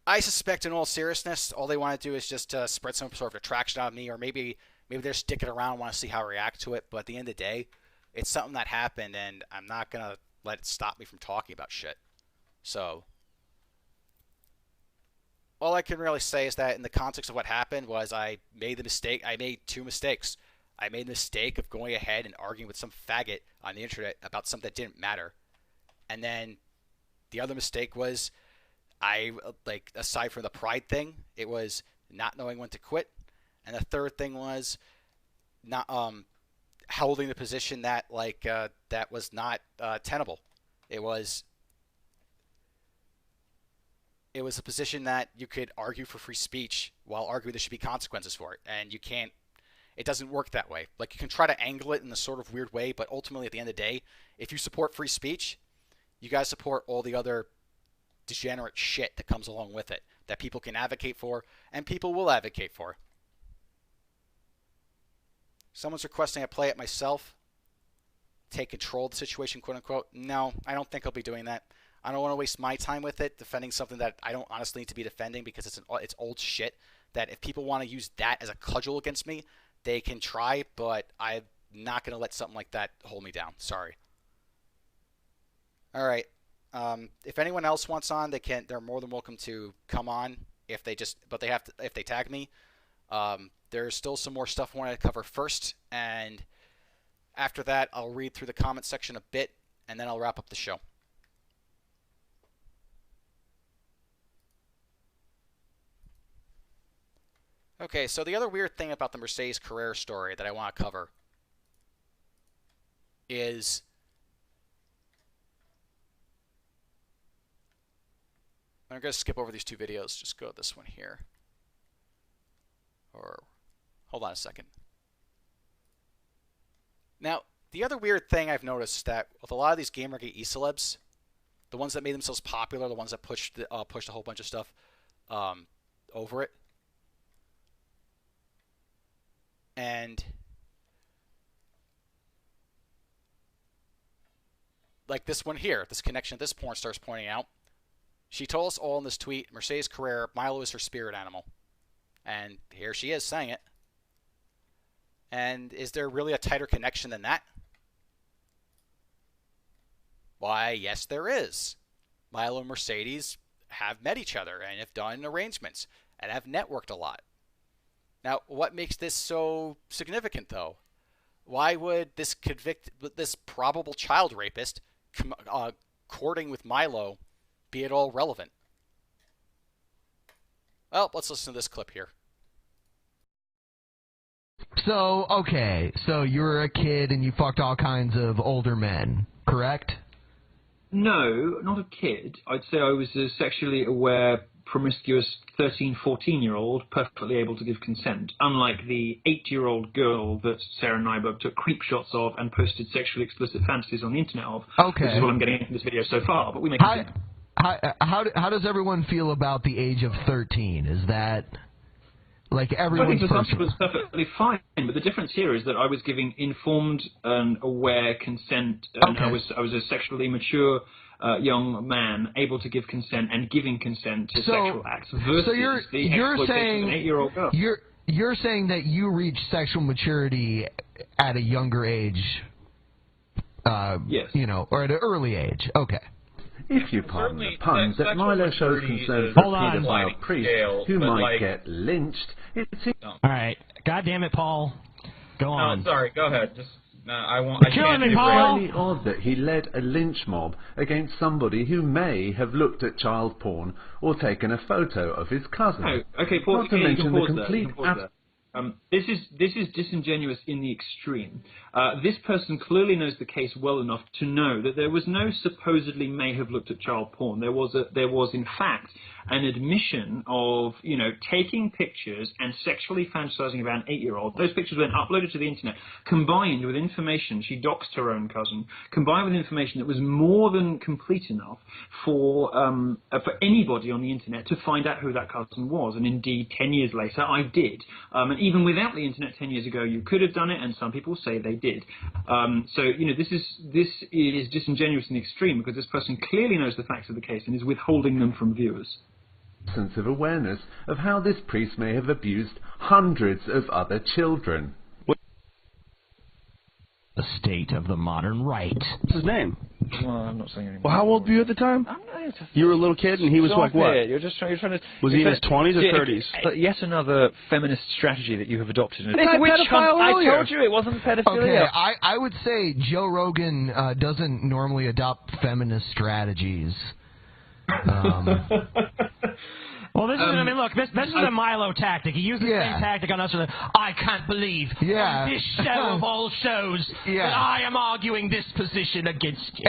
I suspect, in all seriousness, all they want to do is just spread some sort of attraction on me, or maybe they're sticking around and want to see how I react to it. But at the end of the day, it's something that happened, and I'm not going to let it stop me from talking about shit. So, all I can really say is that in the context of what happened was I made two mistakes. I made the mistake of going ahead and arguing with some faggot on the internet about something that didn't matter. And then the other mistake was aside from the pride thing, it was not knowing when to quit. And the third thing was not holding the position that that was not tenable. It was a position that you could argue for free speech while arguing there should be consequences for it, and you can't. It doesn't work that way. Like, you can try to angle it in a sort of weird way, but ultimately, at the end of the day, if you support free speech, you guys support all the other degenerate shit that comes along with it that people can advocate for and people will advocate for. Someone's requesting I play it myself, take control of the situation, quote unquote. No, I don't think I'll be doing that. I don't want to waste my time with it defending something that I don't honestly need to be defending because it's old shit that if people want to use that as a cudgel against me, they can try, but I'm not going to let something like that hold me down. Sorry. All right. If anyone else wants on, they're more than welcome to come on if they tag me. There's still some more stuff I want to cover first, and after that, I'll read through the comment section a bit, and then I'll wrap up the show. Okay, so the other weird thing about the Mercedes Carrera story that I want to cover is I'm going to skip over these two videos. Just go to this one here. Or, hold on a second. Now, the other weird thing I've noticed that with a lot of these Gamergate e-celebs, the ones that made themselves popular, the ones that pushed a whole bunch of stuff over it, and like this one here, this connection that this porn star's pointing out, she told us all in this tweet, Mercedes Carrera, Milo is her spirit animal. And here she is saying it. And is there really a tighter connection than that? Why, yes, there is. Milo and Mercedes have met each other and have done arrangements and have networked a lot. Now, what makes this so significant, though? Why would this probable child rapist courting with Milo be at all relevant? Well, let's listen to this clip here. So, okay, so you were a kid and you fucked all kinds of older men, correct? No, not a kid. I'd say I was a sexually aware, promiscuous 13, 14-year-old, perfectly able to give consent, unlike the 8-year-old girl that Sarah Nyberg took creep shots of and posted sexually explicit fantasies on the internet of. Okay. This is what I'm getting in this video so far, but we make it. How does everyone feel about the age of 13? Is that... like everyone's assumption was perfectly fine, but the difference here is that I was giving informed and aware consent, and I was a sexually mature young man able to give consent and giving consent to sexual acts versus the exploitation of an 8-year-old girl. You're saying that you reached sexual maturity at a younger age, yes, you know, or at an early age. Okay. If you pardon the pun, that Milo shows concern for a paedophile priest who might get lynched, it seems... Alright, God damn it, Paul. Go on. No, sorry, go ahead. Just, I won't... It's really odd that he led a lynch mob against somebody who may have looked at child porn or taken a photo of his cousin. Oh, okay, Paul, not to mention the complete... This is disingenuous in the extreme. This person clearly knows the case well enough to know that there was no supposedly may have looked at child porn. There was in fact an admission of, you know, taking pictures and sexually fantasizing about an 8-year-old. Those pictures were then uploaded to the internet, combined with information, she doxed her own cousin, combined with information that was more than complete enough for anybody on the internet to find out who that cousin was. And indeed, 10 years later, I did. And Even without the internet 10 years ago, you could have done it, and some people say they did. So, this is disingenuous in the extreme, because this person clearly knows the facts of the case and is withholding them from viewers. Sense of awareness of how this priest may have abused hundreds of other children. The state of the modern right. What's his name? Well, I'm not saying anymore. Well, how old were you at the time? You were a little kid, and he was like what? You're trying to. Was he in his 20s or 30s? Yet another feminist strategy that you have adopted. I told you it wasn't pedophilia. Okay, I would say Joe Rogan doesn't normally adopt feminist strategies. Well, this is, I mean, look, this is a Milo tactic. He used the same tactic on us. I can't believe on this show of all shows that I am arguing this position against you.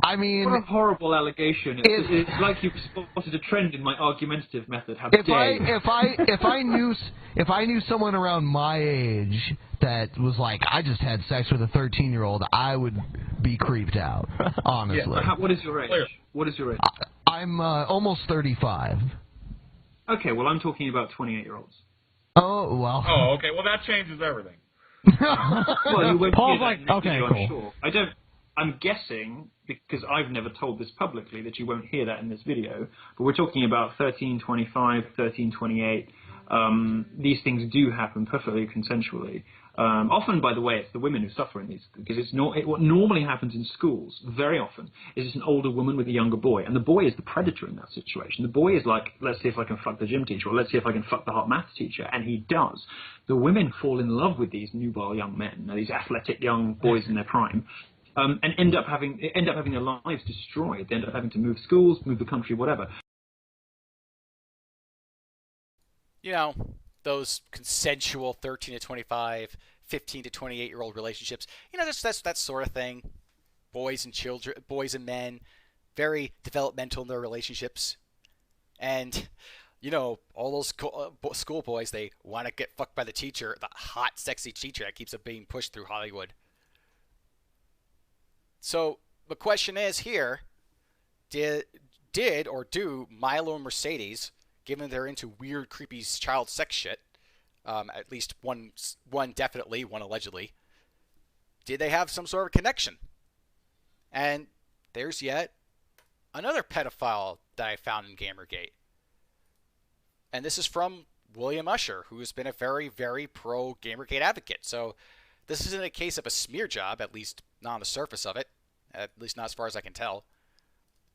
I mean, what a horrible allegation! It's like you've spotted a trend in my argumentative method. How dare you? If I knew someone around my age that was like, I just had sex with a 13-year-old, I would be creeped out. Honestly. What is your age? What is your age? I'm almost 35. Okay, well, I'm talking about 28-year-olds. Oh, well. Oh, okay. Well, that changes everything. Well, you won't Paul's hear like, that in the okay, video, cool. I'm sure. I'm guessing, because I've never told this publicly, that you won't hear that in this video, but we're talking about 1325, 1328. These things do happen perfectly consensually. Often, by the way, it's the women who suffer in these, because what normally happens in schools, very often, is it's an older woman with a younger boy, and the boy is the predator in that situation. The boy is like, let's see if I can fuck the gym teacher, or let's see if I can fuck the hot maths teacher, and he does. The women fall in love with these nubile young men, these athletic young boys in their prime, and end up having their lives destroyed. They end up having to move schools, move the country, whatever. Those consensual 13 to 25, 15 to 28-year-old relationships. That's that sort of thing. Boys and men, very developmental in their relationships. And, all those school boys, they want to get fucked by the teacher, the hot, sexy teacher that keeps being pushed through Hollywood. So the question is here, did or do Milo and Mercedes, given they're into weird, creepy child sex shit, at least one definitely, one allegedly, did they have some sort of connection? And there's yet another pedophile that I found in Gamergate. And this is from William Usher, who's been a very, very pro Gamergate advocate. So this isn't a case of a smear job, at least not on the surface of it, at least not as far as I can tell.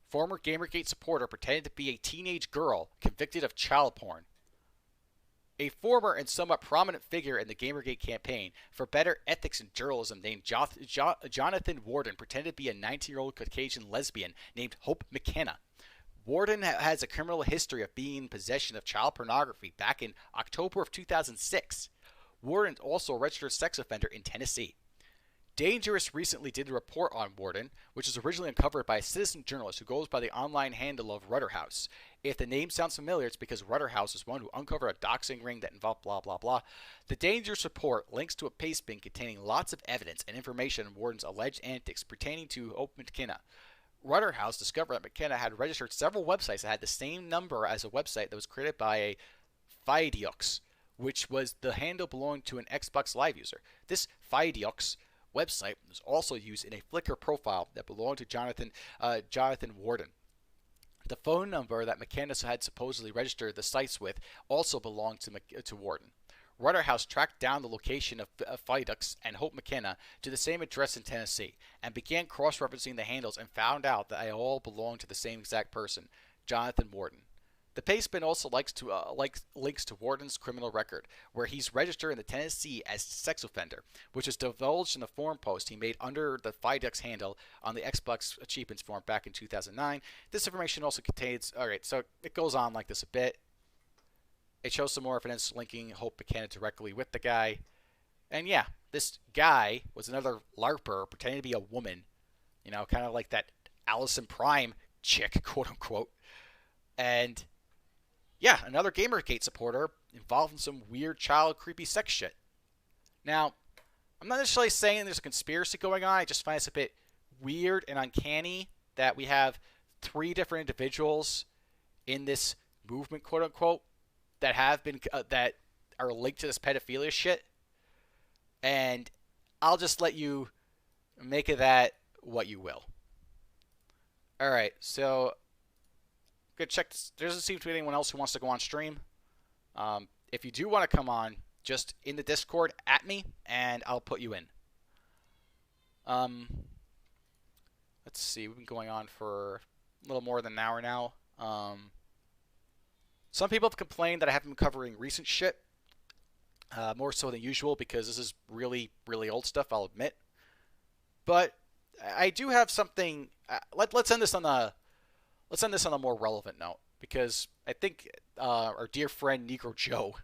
Former Gamergate supporter pretended to be a teenage girl convicted of child porn. A former and somewhat prominent figure in the Gamergate campaign for better ethics in journalism named Jonathan Warden pretended to be a 19-year-old Caucasian lesbian named Hope McKenna. Warden has a criminal history of being in possession of child pornography back in October of 2006. Warden is also a registered sex offender in Tennessee. Dangerous recently did a report on Warden, which was originally uncovered by a citizen journalist who goes by the online handle of Rudderhouse. If the name sounds familiar, it's because Rudderhouse is one who uncovered a doxing ring that involved blah blah blah. The Dangerous report links to a paste bin containing lots of evidence and information on Warden's alleged antics pertaining to Hope McKenna. Rudderhouse discovered that McKenna had registered several websites that had the same number as a website that was created by a Fideox, which was the handle belonging to an Xbox Live user. This Fideox website was also used in a Flickr profile that belonged to Jonathan Warden. The phone number that McKenna had supposedly registered the sites with also belonged to Warden. Rudderhouse tracked down the location of Fideox and Hope McKenna to the same address in Tennessee and began cross-referencing the handles and found out that they all belonged to the same exact person, Jonathan Warden. The pastebin also links to Warden's criminal record, where he's registered in the Tennessee as a sex offender, which was divulged in the forum post he made under the Fideox handle on the Xbox Achievements forum back in 2009. This information also contains... Alright, so it goes on like this a bit. It shows some more evidence linking Hope McKenna directly with the guy. And yeah, this guy was another LARPer pretending to be a woman. Kind of like that Allison Prime chick, quote-unquote. And... yeah, another Gamergate supporter involved in some weird child creepy sex shit. Now, I'm not necessarily saying there's a conspiracy going on. I just find it's a bit weird and uncanny that we have 3 different individuals in this movement, quote unquote, that have been that are linked to this pedophilia shit. And I'll just let you make of that what you will. All right, so I'm gonna check. There doesn't seem to be anyone else who wants to go on stream. If you do want to come on, just in the Discord at me, and I'll put you in. Let's see. We've been going on for a little more than an hour now. Some people have complained that I haven't been covering recent shit, more so than usual, because this is really, really old stuff, I'll admit. But I do have something. Let's end this on a more relevant note, because I think our dear friend Negro Joe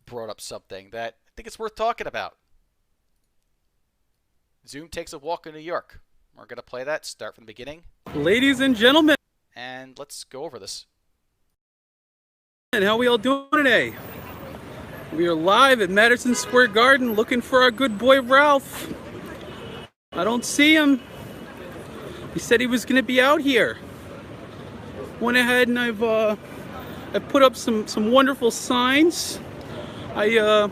brought up something that I think it's worth talking about. Zoom takes a walk in New York. We're gonna play that. Start from the beginning. Ladies and gentlemen, and let's go over this. And how we all doing today? We are live at Madison Square Garden looking for our good boy Ralph. I don't see him. He said he was going to be out here. Went ahead and I've put up some wonderful signs. I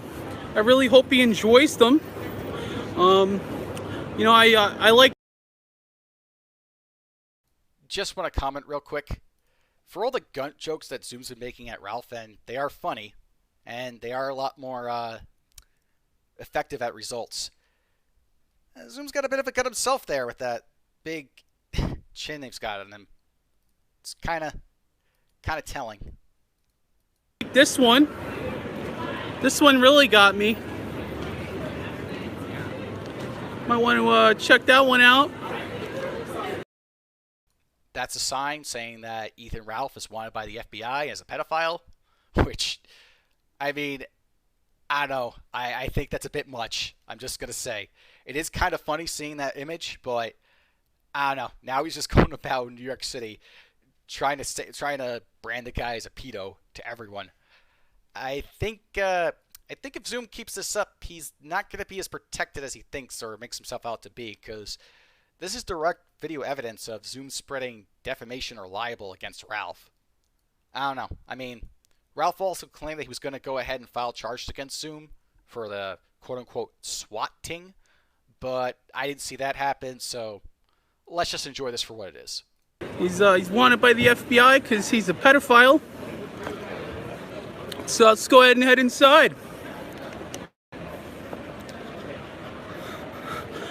really hope he enjoys them. You know, I like. Just want to comment real quick. For all the gunt jokes that Zoom's been making at Ralph, and they are funny, and they are a lot more effective at results. Zoom's got a bit of a gun himself there with that big chin he's got on him. It's kind of telling. This one really got me. Might want to check that one out. That's a sign saying that Ethan Ralph is wanted by the FBI as a pedophile, which, I mean, I don't know. I think that's a bit much. I'm just going to say. It is kind of funny seeing that image, but I don't know. Now he's just going about New York City trying to brand the guy as a pedo to everyone. I think if Zoom keeps this up, he's not going to be as protected as he thinks or makes himself out to be, because this is direct video evidence of Zoom spreading defamation or libel against Ralph. I don't know. I mean, Ralph also claimed that he was going to go ahead and file charges against Zoom for the quote-unquote swatting, but I didn't see that happen, so let's just enjoy this for what it is. He's wanted by the FBI because he's a pedophile. So let's go ahead and head inside.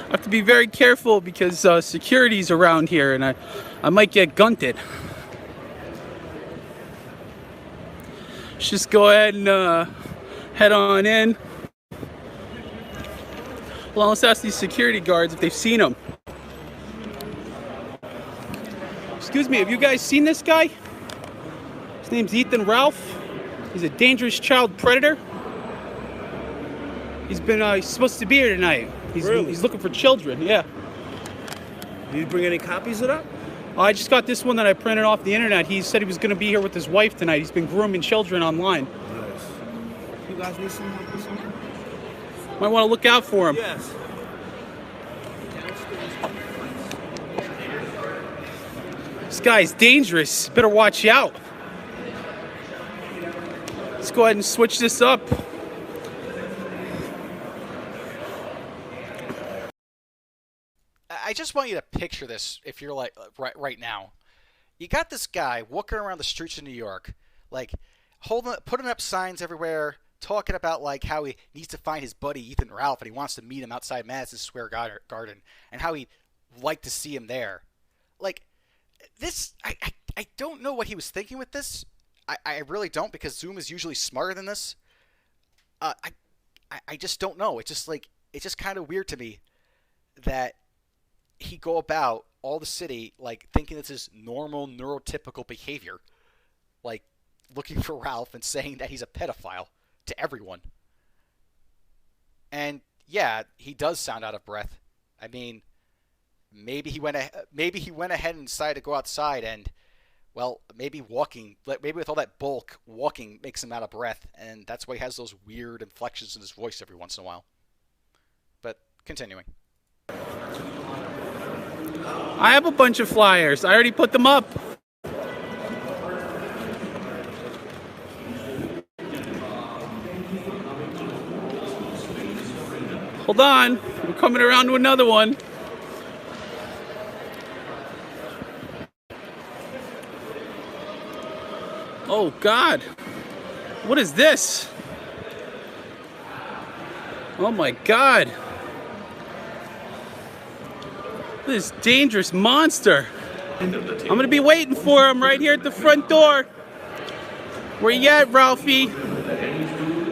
I have to be very careful because security's around here and I might get gunted. Let's just go ahead and head on in. Well, let's ask these security guards if they've seen him. Excuse me, have you guys seen this guy? His name's Ethan Ralph. He's a dangerous child predator. He's supposed to be here tonight. He's looking for children, yeah. Did you bring any copies of that? I just got this one that I printed off the internet. He said he was going to be here with his wife tonight. He's been grooming children online. Nice. You guys need some help with something? Might want to look out for him. Yes. This guy's dangerous. Better watch out. Let's go ahead and switch this up. I just want you to picture this if you're like right now. You got this guy walking around the streets of New York, like putting up signs everywhere, talking about like how he needs to find his buddy Ethan Ralph and he wants to meet him outside Madison Square Garden and how he'd like to see him there. Like this, I don't know what he was thinking with this. I really don't, because Zoom is usually smarter than this. I just don't know. It's just kind of weird to me that he go about all the city like thinking this is normal neurotypical behavior, like looking for Ralph and saying that he's a pedophile to everyone. And yeah, he does sound out of breath. I mean, maybe he went ahead and decided to go outside, and well, maybe with all that bulk, walking makes him out of breath, and that's why he has those weird inflections in his voice every once in a while. But continuing. I have a bunch of flyers. I already put them up. Hold on. We're coming around to another one. Oh, God. What is this? Oh, my God. This dangerous monster. I'm going to be waiting for him right here at the front door. Where you at, Ralphie?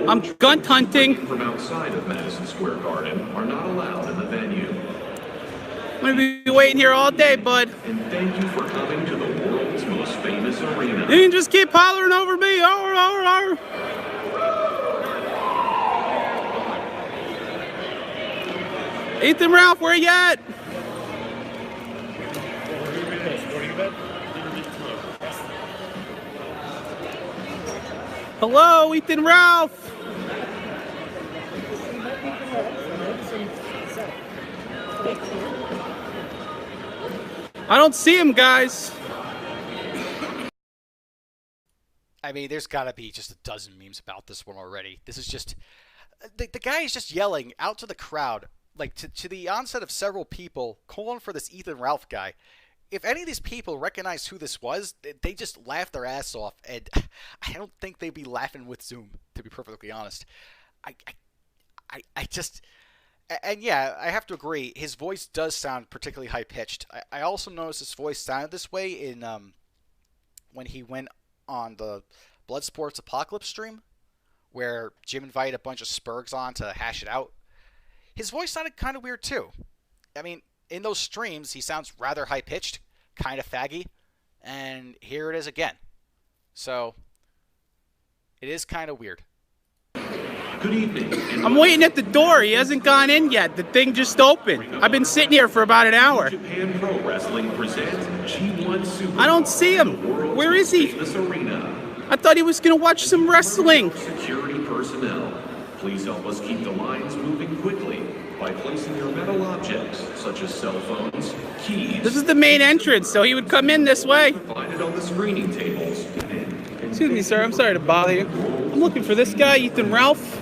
I'm gun hunting. From outside of Madison Square Garden are not allowed in the venue. I'm going to be waiting here all day, bud. And thank you for coming to the world's most famous arena. You can just keep hollering over me. Arr, arr, arr. Ethan, Ralph, where you at? Hello, Ethan, Ralph. I don't see him, guys. I mean, there's got to be just a dozen memes about this one already. This is just... The guy is just yelling out to the crowd, like to the onset of several people, calling for this Ethan Ralph guy. If any of these people recognized who this was, they just laughed their ass off, and I don't think they'd be laughing with Zoom, to be perfectly honest. I just... And yeah, I have to agree, his voice does sound particularly high-pitched. I also noticed his voice sounded this way in when he went on the Bloodsports Apocalypse stream, where Jim invited a bunch of Spurgs on to hash it out. His voice sounded kind of weird, too. I mean, in those streams, he sounds rather high-pitched, kind of faggy, and here it is again. So, it is kind of weird. Good evening. I'm waiting at the door. He hasn't gone in yet. The thing just opened. I've been sitting here for about an hour. Japan Pro Wrestling presents G1 Super. I don't see him. Where is he? I thought he was going to watch some wrestling. Security personnel, please help us keep the lines moving quickly by placing your metal objects, such as cell phones, keys. This is the main entrance, so he would come in this way. Find it on the screening tables. Excuse me, sir. I'm sorry to bother you. I'm looking for this guy, Ethan Ralph.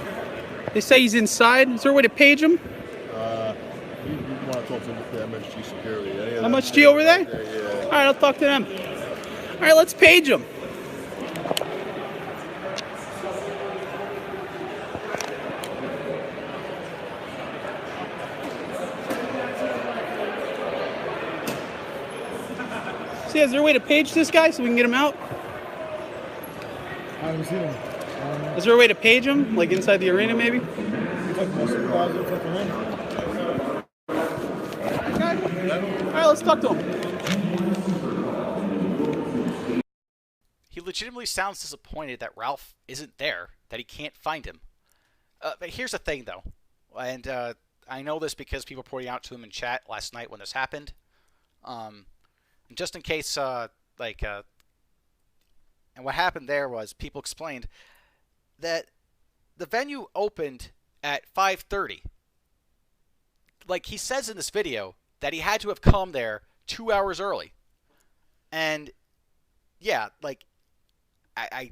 They say he's inside. Is there a way to page him? You want to talk to the MSG security. MSG over there? Yeah. All right, I'll talk to them. All right, let's page him. See, is there a way to page this guy so we can get him out? I haven't seen him. Is there a way to page him, like inside the arena, maybe? All right, let's talk to him. He legitimately sounds disappointed that Ralph isn't there, that he can't find him. But here's the thing, though, and I know this because people pointed out to him in chat last night when this happened. And just in case, and what happened there was people explained that the venue opened at 5:30. Like he says in this video that he had to have come there 2 hours early. And yeah, like I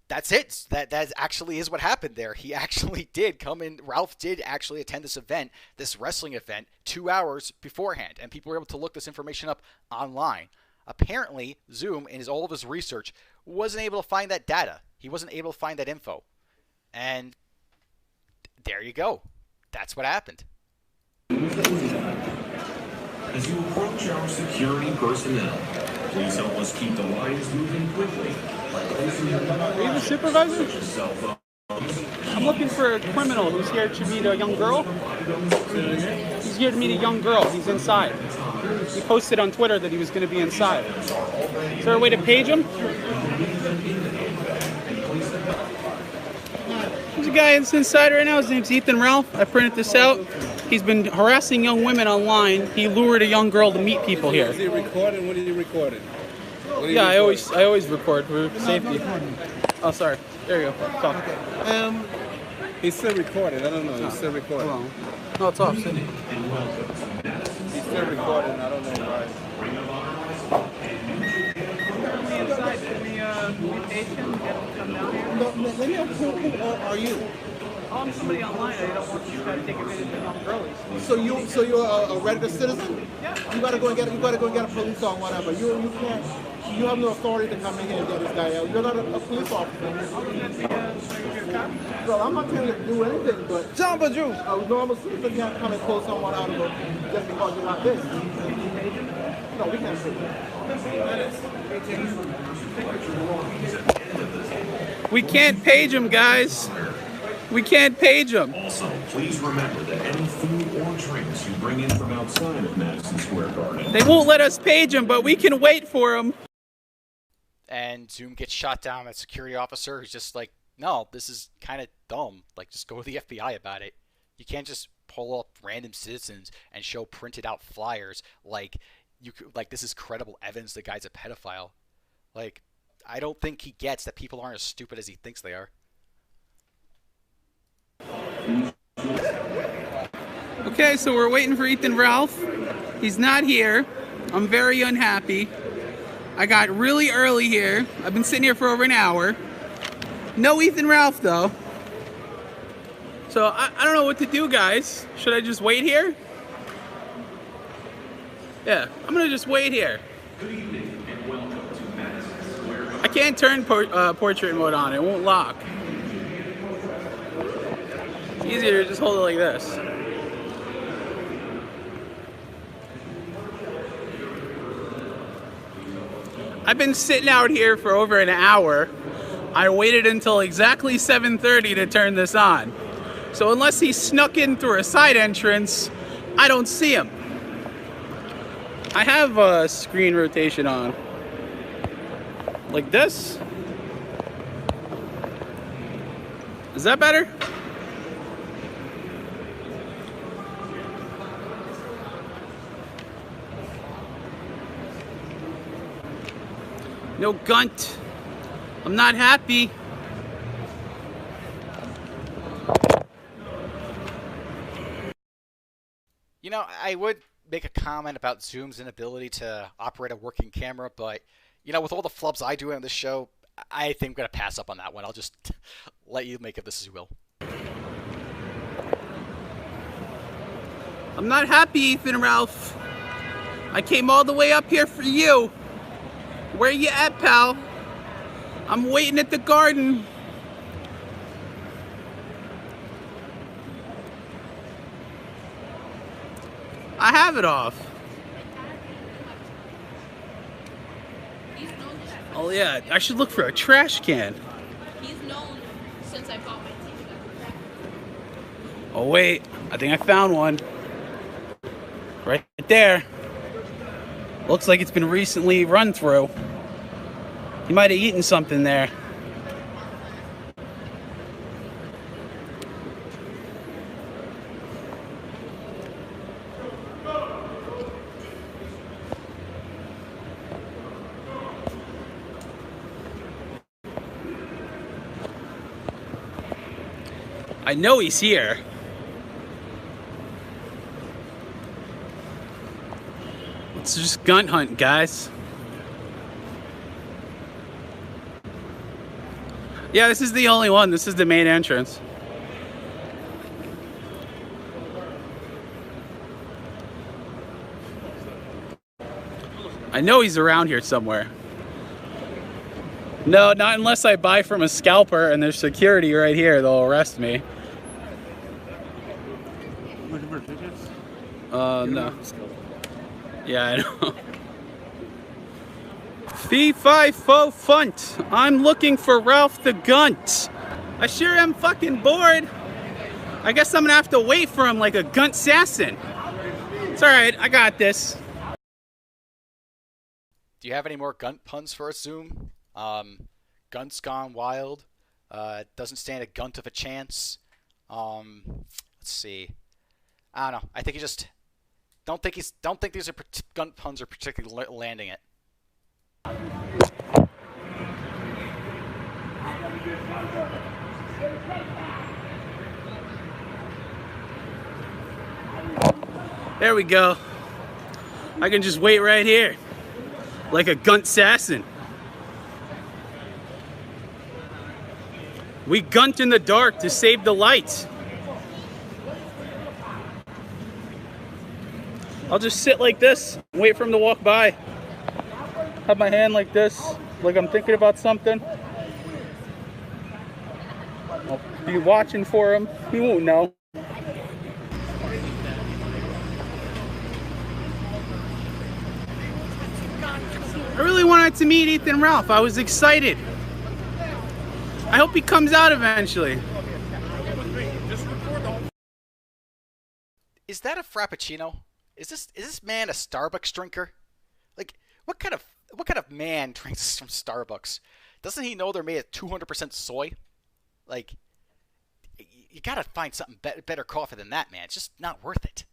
that's it. That actually is what happened there. He actually did come in. Ralph did actually attend this event, this wrestling event, 2 hours beforehand, and people were able to look this information up online. Apparently, Zoom, in all of his research, wasn't able to find that data. He wasn't able to find that info. And there you go. That's what happened. As you approach our security personnel, please help us keep the lines moving quickly by placing your Are you the supervisor? I'm looking for a criminal who's here to meet a young girl. He's here to meet a young girl. He's inside. He posted on Twitter that he was going to be inside. Is there a way to page him? There's a guy that's inside right now. His name's Ethan Ralph. I printed this out. He's been harassing young women online. He lured a young girl to meet people here. Is he recording? What are you recording? Yeah, I always record for safety. Oh, sorry. There you go. Talk. He's still recording. I don't know. He's still recording. No, it's off. He's still recording. I don't know why. No, let me ask who are you? I'm somebody online. I don't want this guy to take advantage of young girlies. So you're a regular citizen? Yeah. You gotta go and get a police or whatever. You can't. You have no authority to come in here and get this guy out. You're not a police officer. Well, I'm not telling you to do anything, but Jump a Jew. A normal citizen can't come and pull someone out of it just because you're not this. No, we can't do that. We can't page him, guys. We can't page him. Also, please remember that any food or drinks you bring in from outside of Madison Square Garden. They won't let us page him, but we can wait for him. And Zoom gets shot down. That security officer who's just like, no, this is kind of dumb. Like, just go to the FBI about it. You can't just pull up random citizens and show printed out flyers like this is credible evidence the guy's a pedophile. Like, I don't think he gets that people aren't as stupid as he thinks they are. Okay, so we're waiting for Ethan Ralph. He's not here. I'm very unhappy. I got really early here. I've been sitting here for over an hour. No Ethan Ralph, though. So I don't know what to do, guys. Should I just wait here? Yeah, I'm gonna just wait here. Good evening and welcome to Madison Square Garden. I can't turn portrait mode on. It won't lock. It's easier to just hold it like this. I've been sitting out here for over an hour. I waited until exactly 7:30 to turn this on. So unless he snuck in through a side entrance, I don't see him. I have a screen rotation on. Like this. Is that better? No Gunt. I'm not happy. You know, I would make a comment about Zoom's inability to operate a working camera, but, you know, with all the flubs I do on this show, I think I'm going to pass up on that one. I'll just let you make of this as you will. I'm not happy, Ethan Ralph. I came all the way up here for you. Where you at, pal? I'm waiting at the garden. I have it off. Oh yeah, I should look for a trash can. He's known since I bought my TV. Oh wait, I think I found one. Right there. Looks like it's been recently run through. He might have eaten something there. I know he's here. Let's just gun hunt, guys. Yeah, this is the only one. This is the main entrance. I know he's around here somewhere. No, not unless I buy from a scalper and there's security right here. They'll arrest me. Looking for tickets? No. Yeah, I know. Fee, fi, fo, funt. I'm looking for Ralph the Gunt. I sure am fucking bored. I guess I'm gonna have to wait for him like a Gunt assassin. It's alright, I got this. Do you have any more Gunt puns for us, Zoom? Gunt's gone wild. Doesn't stand a gunt of a chance. Let's see. I don't know. I think he just don't think these are Gunt puns are particularly landing it. There we go. I can just wait right here like a Gunt assassin. We gunt in the dark to save the light. I'll just sit like this, wait for him to walk by. Have my hand like this, like I'm thinking about something. I'll be watching for him. He won't know. I really wanted to meet Ethan Ralph. I was excited. I hope he comes out eventually. Is that a Frappuccino? Is this man a Starbucks drinker? Like, what kind of man drinks from Starbucks? Doesn't he know they're made of 200% soy? Like, you gotta find something better coffee than that, man. It's just not worth it.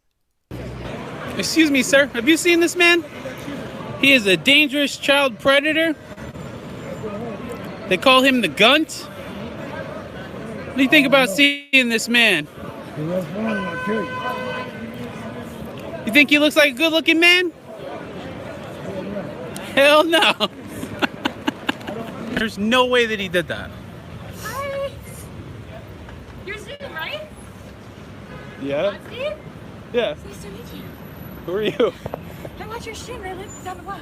Excuse me, sir. Have you seen this man? He is a dangerous child predator. They call him the Gunt. What do you think about seeing this man? You think he looks like a good-looking man? Hell no. There's no way that he did that. Hi. You're Zoom, right? Yeah? Steve? Yeah. Nice to meet you. Who are you? I watch your stream. I live down the block.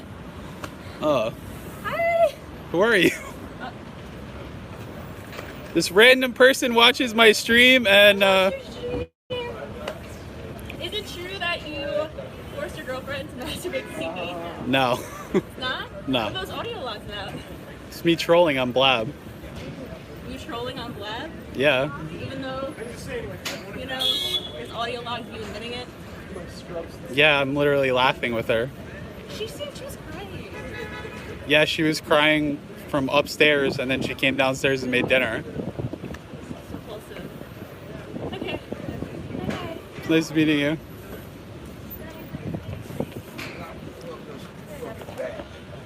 Oh. Hi. Who are you? This random person watches my stream and Is it true that you forced your girlfriend to masturbate to see me? no. It's not? No. What are those audio logs about? It's me trolling on Blab. You trolling on Blab? Yeah. Even though, you know, there's audio logs you admitting it? Yeah, I'm literally laughing with her. She was crying. Yeah, she was crying from upstairs and then she came downstairs and made dinner. Okay. Bye-bye. Nice meeting you.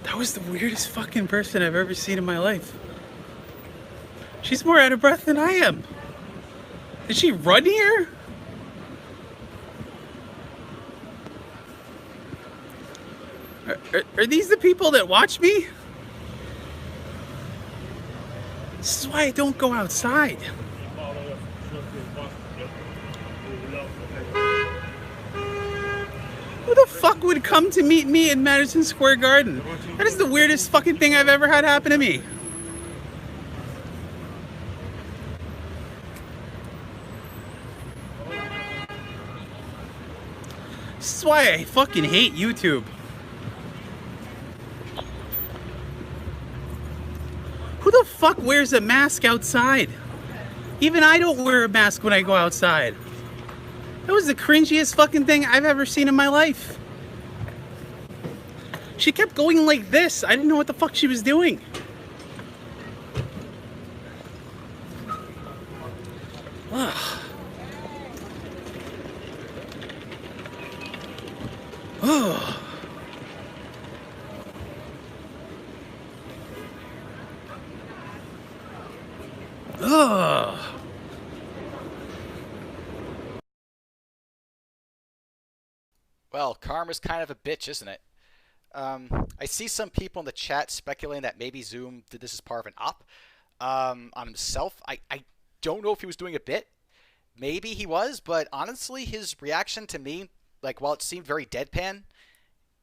That was the weirdest fucking person I've ever seen in my life. She's more out of breath than I am. Did she run here? Are these the people that watch me? This is why I don't go outside. Who the fuck would come to meet me in Madison Square Garden? That is the weirdest fucking thing I've ever had happen to me. This is why I fucking hate YouTube. Who the fuck wears a mask outside? Even I don't wear a mask when I go outside. That was the cringiest fucking thing I've ever seen in my life. She kept going like this. I didn't know what the fuck she was doing. Ugh. Oh. Ugh. Well, karma's kind of a bitch, isn't it? I see some people in the chat speculating that maybe Zoom did this as part of an op on himself. I don't know if he was doing a bit. Maybe he was, but honestly, his reaction to me, like, while it seemed very deadpan,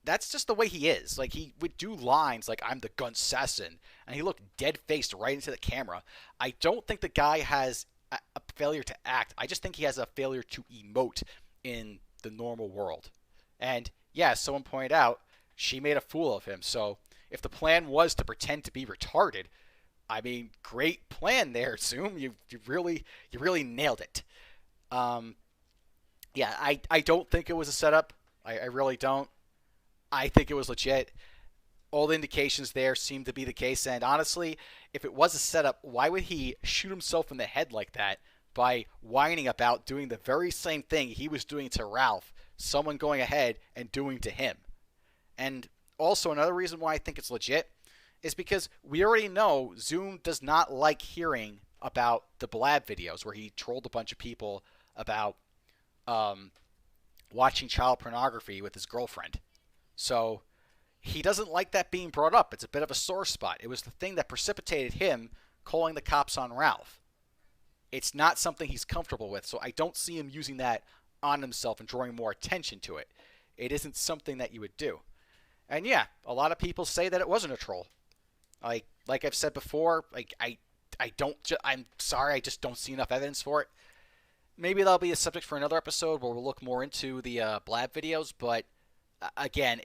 that's just the way he is. Like, he would do lines like, I'm the gun assassin, and he looked dead-faced right into the camera. I don't think the guy has a failure to act. I just think he has a failure to emote in the normal world. And, yeah, someone pointed out, she made a fool of him. So, if the plan was to pretend to be retarded, I mean, great plan there, Zoom. You really nailed it. Yeah, I don't think it was a setup. I really don't. I think it was legit. All the indications there seem to be the case. And honestly, if it was a setup, why would he shoot himself in the head like that by whining about doing the very same thing he was doing to Ralph, someone going ahead and doing to him? And also another reason why I think it's legit is because we already know Zoom does not like hearing about the Blab videos where he trolled a bunch of people about watching child pornography with his girlfriend. So he doesn't like that being brought up. It's a bit of a sore spot. It was the thing that precipitated him calling the cops on Ralph. it's not something he's comfortable with. So I don't see him using that on himself and drawing more attention to it. It isn't something that you would do. And yeah, a lot of people say that it wasn't a troll. Like I've said before, I'm sorry, I just don't see enough evidence for it. Maybe that'll be a subject for another episode where we'll look more into the Blab videos. But again,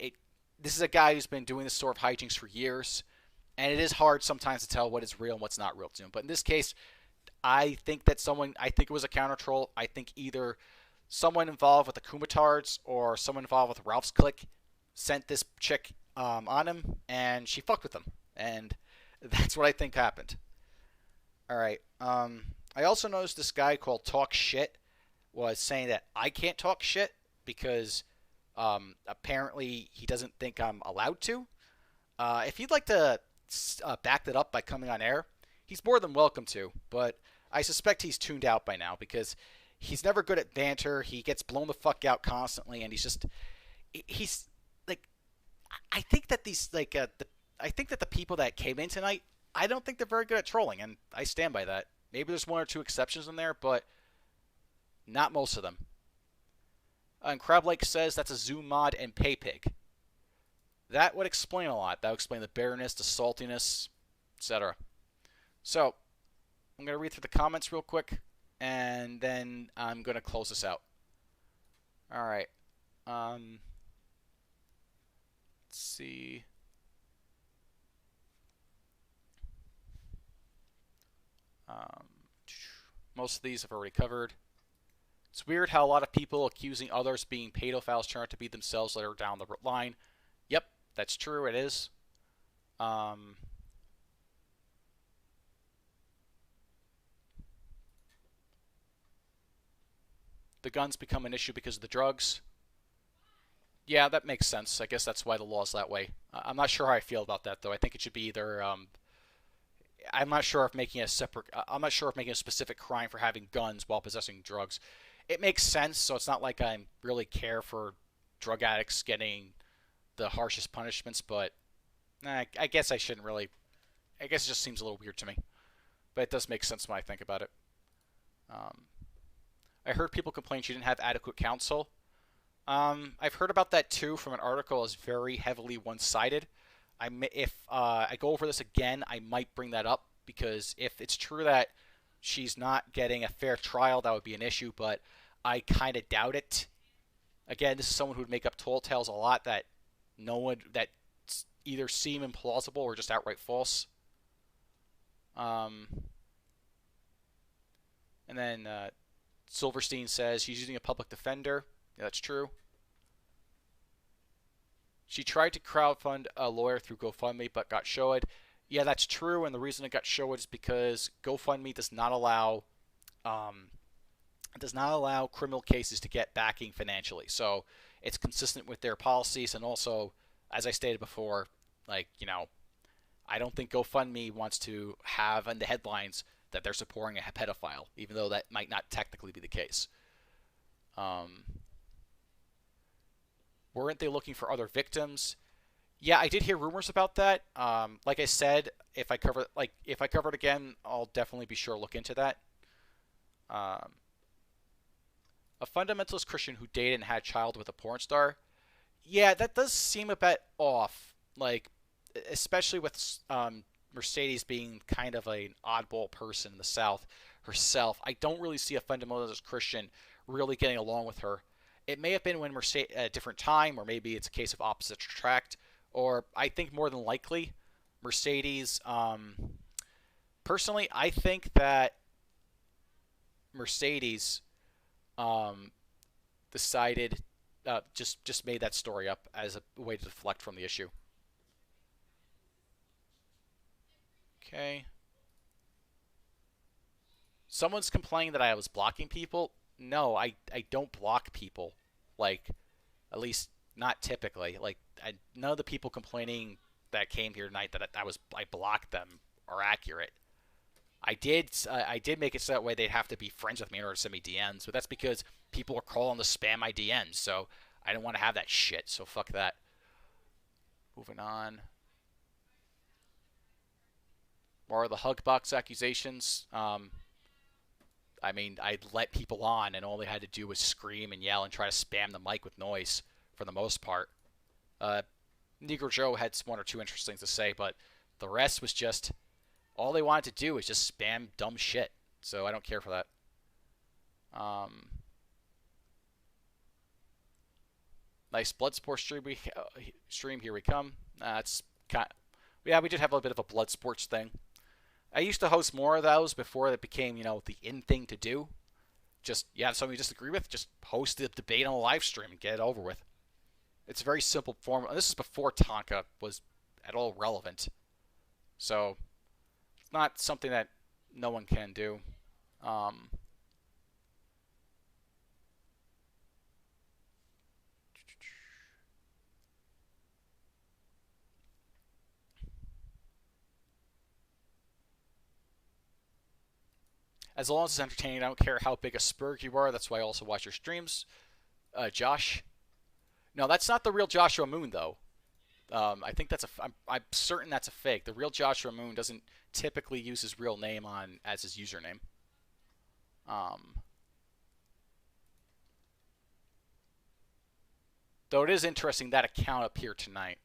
this is a guy who's been doing this sort of hijinks for years, and it is hard sometimes to tell what is real and what's not real to him. But in this case, I think it was a counter troll. I think either someone involved with the Kumatards or someone involved with Ralph's clique sent this chick on him, and she fucked with him. And that's what I think happened. All right. I also noticed this guy called Talk Shit was saying that I can't talk shit because apparently he doesn't think I'm allowed to. If you'd like to back that up by coming on air, he's more than welcome to. But I suspect he's tuned out by now because he's never good at banter. He gets blown the fuck out constantly, and he's like, I think that I think that the people that came in tonight, I don't think they're very good at trolling, and I stand by that. Maybe there's one or two exceptions in there, but not most of them. And Crab Lake says that's a Zoom mod and PayPig. That would explain a lot. That would explain the bareness, the saltiness, etc. So, I'm going to read through the comments real quick, and then I'm going to close this out. Alright. Let's see. Most of these I've already covered. It's weird how a lot of people accusing others being pedophiles turn out to be themselves later down the line. Yep, that's true. It is. The guns become an issue because of the drugs. Yeah, that makes sense. I guess that's why the law's that way. I'm not sure how I feel about that, though. I think it should be either... I'm not sure if making a specific crime for having guns while possessing drugs. It makes sense, so it's not like I really care for drug addicts getting the harshest punishments, but I guess I shouldn't really. I guess it just seems a little weird to me, but it does make sense when I think about it. I heard people complain she didn't have adequate counsel. I've heard about that too from an article that's very heavily one-sided. If I go over this again, I might bring that up, because if it's true that she's not getting a fair trial, that would be an issue, but I kind of doubt it. Again, this is someone who would make up tall tales a lot that that either seem implausible or just outright false. And then Silverstein says she's using a public defender. Yeah, that's true. She tried to crowdfund a lawyer through GoFundMe, but got showed. Yeah, that's true, and the reason it got showed is because GoFundMe does not allow criminal cases to get backing financially. So it's consistent with their policies, and also, as I stated before, I don't think GoFundMe wants to have in the headlines that they're supporting a pedophile, even though that might not technically be the case. Weren't they looking for other victims? Yeah, I did hear rumors about that. Like I said, if I cover it again, I'll definitely be sure to look into that. A fundamentalist Christian who dated and had a child with a porn star. Yeah, that does seem a bit off. Especially with Mercedes being kind of an oddball person in the South herself. I don't really see a fundamentalist Christian really getting along with her. It may have been when Mercedes at a different time, or maybe it's a case of opposites attract, or I think more than likely, Mercedes. Personally, I think that Mercedes decided just made that story up as a way to deflect from the issue. Okay. Someone's complaining that I was blocking people. No, I don't block people. At least not typically. None of the people complaining that came here tonight that I blocked them are accurate. I did make it so that way they'd have to be friends with me in order to send me DMs, but that's because people are calling to spam my DMs, so I didn't want to have that shit, so fuck that. Moving on. More of the hug box accusations. I mean, I'd let people on, and all they had to do was scream and yell and try to spam the mic with noise for the most part. Negro Joe had one or two interesting things to say, but the rest was just, all they wanted to do was just spam dumb shit. So I don't care for that. Nice Bloodsport stream. Here we come. It's kind of, yeah, we did have a bit of a blood sports thing. I used to host more of those before it became, the in thing to do. Just, you have something you disagree with, just host the debate on a live stream and get it over with. It's a very simple form. This is before Tonka was at all relevant. So, it's not something that no one can do. As long as it's entertaining, I don't care how big a spurg you are. That's why I also watch your streams. Josh. No, that's not the real Joshua Moon, though. I think that's I'm certain that's a fake. The real Joshua Moon doesn't typically use his real name as his username. Though it is interesting, that account appeared tonight.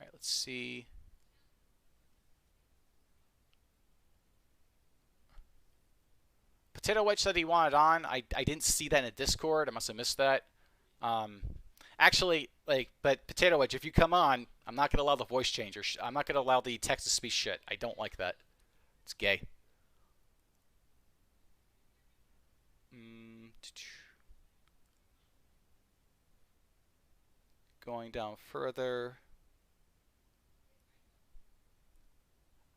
All right, let's see. Potato Wedge said he wanted on. I didn't see that in the Discord. I must have missed that. Actually, but Potato Wedge, if you come on, I'm not going to allow the voice changer. I'm not going to allow the text-to-speech shit. I don't like that. It's gay. Going down further.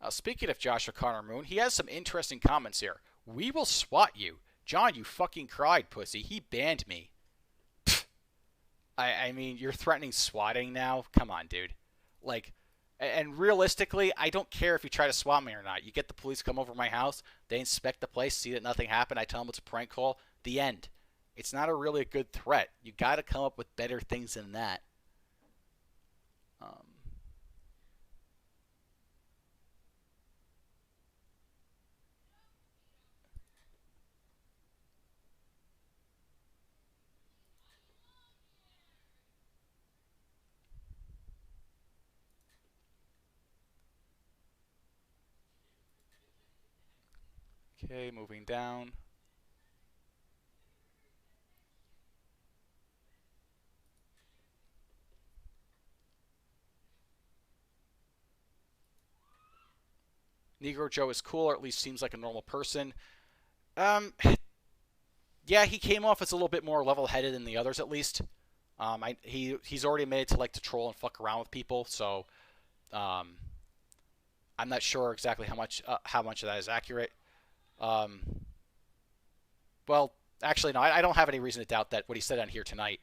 Speaking of Joshua Connor Moon, he has some interesting comments here. We will swat you. John, you fucking cried, pussy. He banned me. Pfft. I mean, you're threatening swatting now? Come on, dude. And realistically, I don't care if you try to swat me or not. You get the police come over my house, they inspect the place, see that nothing happened, I tell them it's a prank call. The end. It's not really a good threat. You got to come up with better things than that. Okay, moving down. Negro Joe is cool, or at least seems like a normal person. Yeah, he came off as a little bit more level-headed than the others, at least. He's already made to like to troll and fuck around with people, so I'm not sure exactly how much of that is accurate. Well, actually, no, I don't have any reason to doubt that what he said on here tonight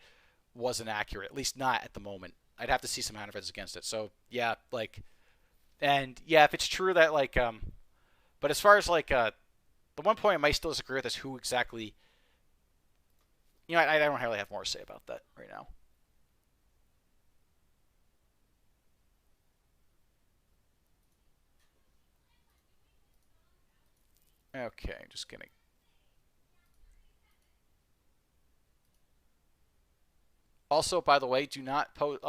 wasn't accurate, at least not at the moment. I'd have to see some evidence against it. So, yeah, and yeah, if it's true that, but as far as, the one point I might still disagree with is who exactly, I don't really have more to say about that right now. Okay, just kidding. Also, by the way, do not post.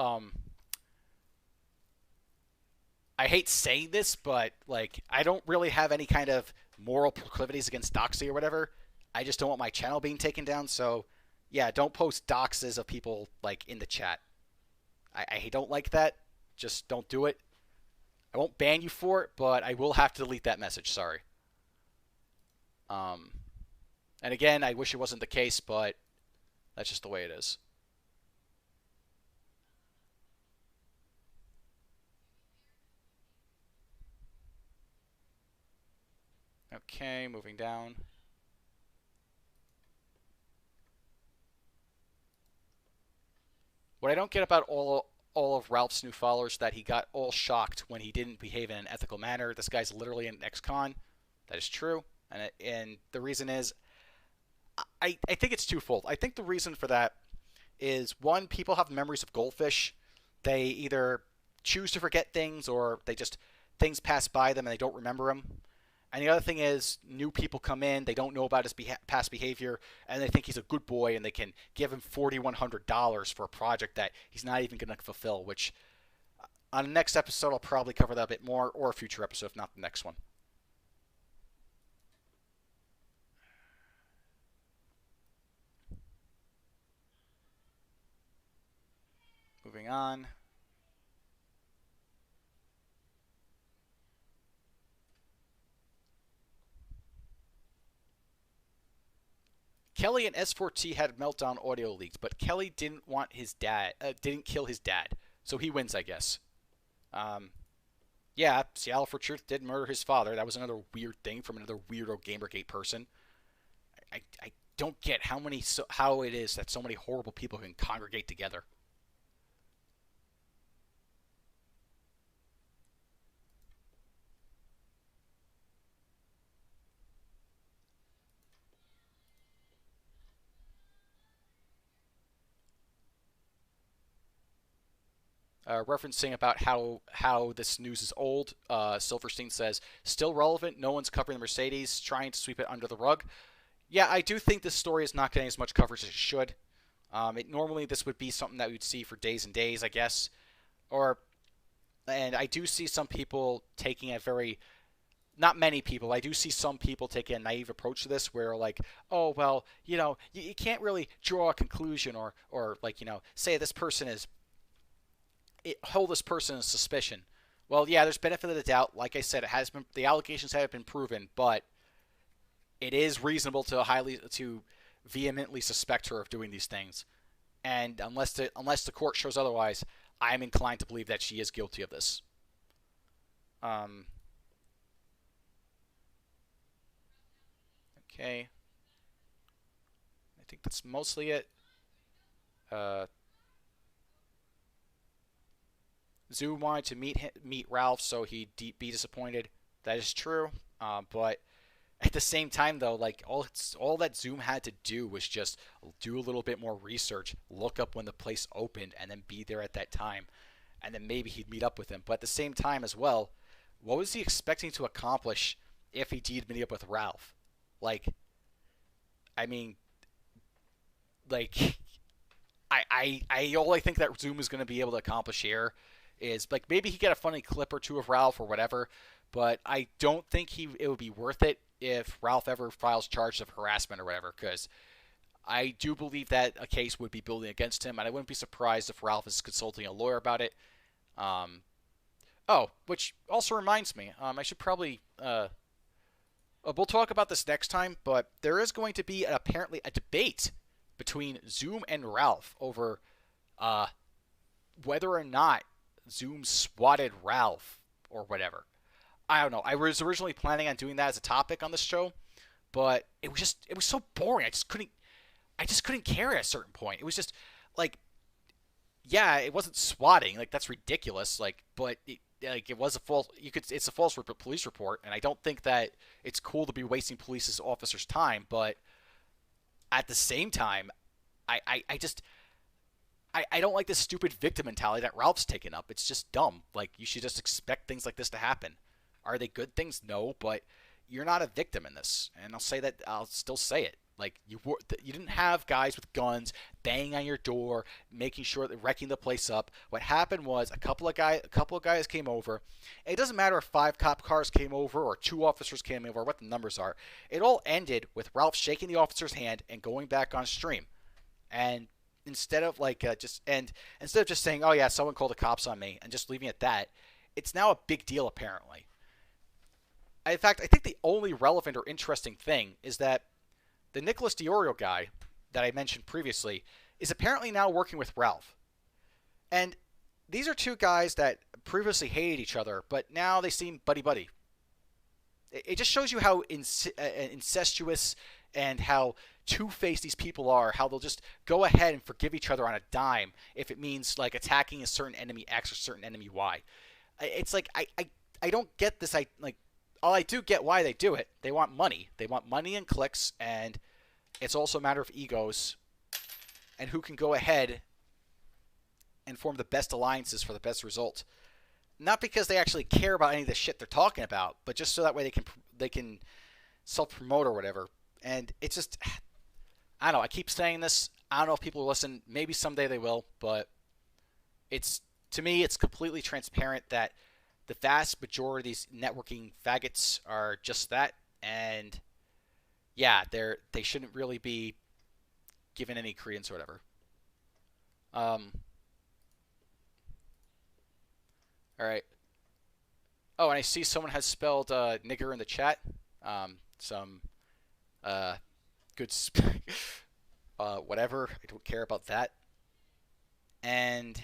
I hate saying this, but I don't really have any kind of moral proclivities against doxy or whatever. I just don't want my channel being taken down. So, yeah, don't post doxes of people in the chat. I don't like that. Just don't do it. I won't ban you for it, but I will have to delete that message. Sorry. And again, I wish it wasn't the case, but that's just the way it is. Okay, moving down. What I don't get about all of Ralph's new followers that he got all shocked when he didn't behave in an ethical manner. This guy's literally an ex-con. That is true. And the reason is, I think it's twofold. I think the reason for that is, one, people have memories of goldfish. They either choose to forget things or things pass by them and they don't remember him. And the other thing is, new people come in, they don't know about his past behavior, and they think he's a good boy, and they can give him $4,100 for a project that he's not even going to fulfill, which on the next episode I'll probably cover that a bit more, or a future episode, if not the next one. Moving on. Kelly and S4T had meltdown audio leaked, but Kelly didn't want his dad, didn't kill his dad, so he wins, I guess. Yeah, Seattle for Truth did murder his father. That was another weird thing from another weirdo Gamergate person. I don't get how it is that so many horrible people can congregate together. Referencing about how this news is old, Silverstein says, still relevant, no one's covering the Mercedes, trying to sweep it under the rug. Yeah, I do think this story is not getting as much coverage as it should. Normally this would be something that we'd see for days and days, I guess. And I do see some people taking a very, not many people, I do see some people taking a naive approach to this where like, oh, well, you can't really draw a conclusion or like, say this person is, hold this person in suspicion. Well, yeah, there's benefit of the doubt. Like I said, the allegations haven't been proven, but it is reasonable to vehemently suspect her of doing these things. And unless the court shows otherwise, I'm inclined to believe that she is guilty of this. Okay. I think that's mostly it. Zoom wanted to meet Ralph, so he'd be disappointed. That is true. But at the same time, though, like all that Zoom had to do was just do a little bit more research, look up when the place opened, and then be there at that time. And then maybe he'd meet up with him. But at the same time as well, what was he expecting to accomplish if he did meet up with Ralph? Like, I mean, like, all I think that Zoom is going to be able to accomplish here is like maybe he get a funny clip or two of Ralph or whatever, but I don't think it would be worth it if Ralph ever files charges of harassment or whatever, because I do believe that a case would be building against him, and I wouldn't be surprised if Ralph is consulting a lawyer about it. Oh, which also reminds me, I should probably we'll talk about this next time, but there is going to be apparently a debate between Zoom and Ralph over whether or not Zoom swatted Ralph or whatever. I don't know. I was originally planning on doing that as a topic on this show, but it was so boring. I just couldn't care at a certain point. It was just like, yeah, it wasn't swatting. Like, that's ridiculous. Like, but it was a false. It's a false police report, and I don't think that it's cool to be wasting police officers' time. But at the same time, I don't like this stupid victim mentality that Ralph's taken up. It's just dumb. Like, you should just expect things like this to happen. Are they good things? No, but you're not a victim in this. And I'll still say it. Like, you didn't have guys with guns banging on your door, making sure that wrecking the place up. What happened was a couple of guys came over. It doesn't matter if 5 cop cars came over or 2 officers came over, or what the numbers are. It all ended with Ralph shaking the officer's hand and going back on stream. And instead of just saying, oh yeah, someone called the cops on me, and just leaving it at that, it's now a big deal apparently. In fact, I think the only relevant or interesting thing is that the Nicholas DiOrio guy that I mentioned previously is apparently now working with Ralph. And these are 2 guys that previously hated each other, but now they seem buddy-buddy. It just shows you how incestuous and how two-faced these people are, how they'll just go ahead and forgive each other on a dime if it means like attacking a certain enemy X or certain enemy Y. It's like I don't get this. I do get why they do it. They want money. They want money and clicks, and it's also a matter of egos and who can go ahead and form the best alliances for the best result. not because they actually care about any of the shit they're talking about, but just so that way they can self-promote or whatever. And it's just, I don't know. I keep saying this. I don't know if people will listen. Maybe someday they will, but to me, it's completely transparent that the vast majority of these networking faggots are just that, and yeah, they shouldn't really be given any credence or whatever. All right. Oh, and I see someone has spelled nigger in the chat. Some good whatever. I don't care about that. And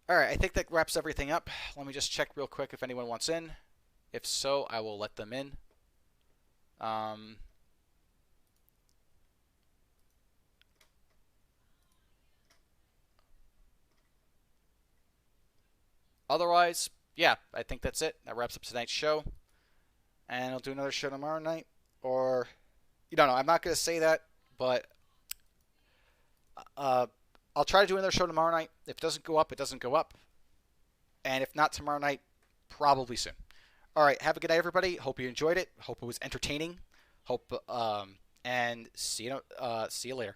all right, I think that wraps everything up. Let me just check real quick if anyone wants in. If so, I will let them in. Otherwise, yeah, I think that's it. That wraps up tonight's show. And I'll do another show tomorrow night. Or, you don't know, I'm not going to say that, but I'll try to do another show tomorrow night. If it doesn't go up, it doesn't go up. And if not tomorrow night, probably soon. All right, have a good night, everybody. Hope you enjoyed it. Hope it was entertaining. Hope and see you later.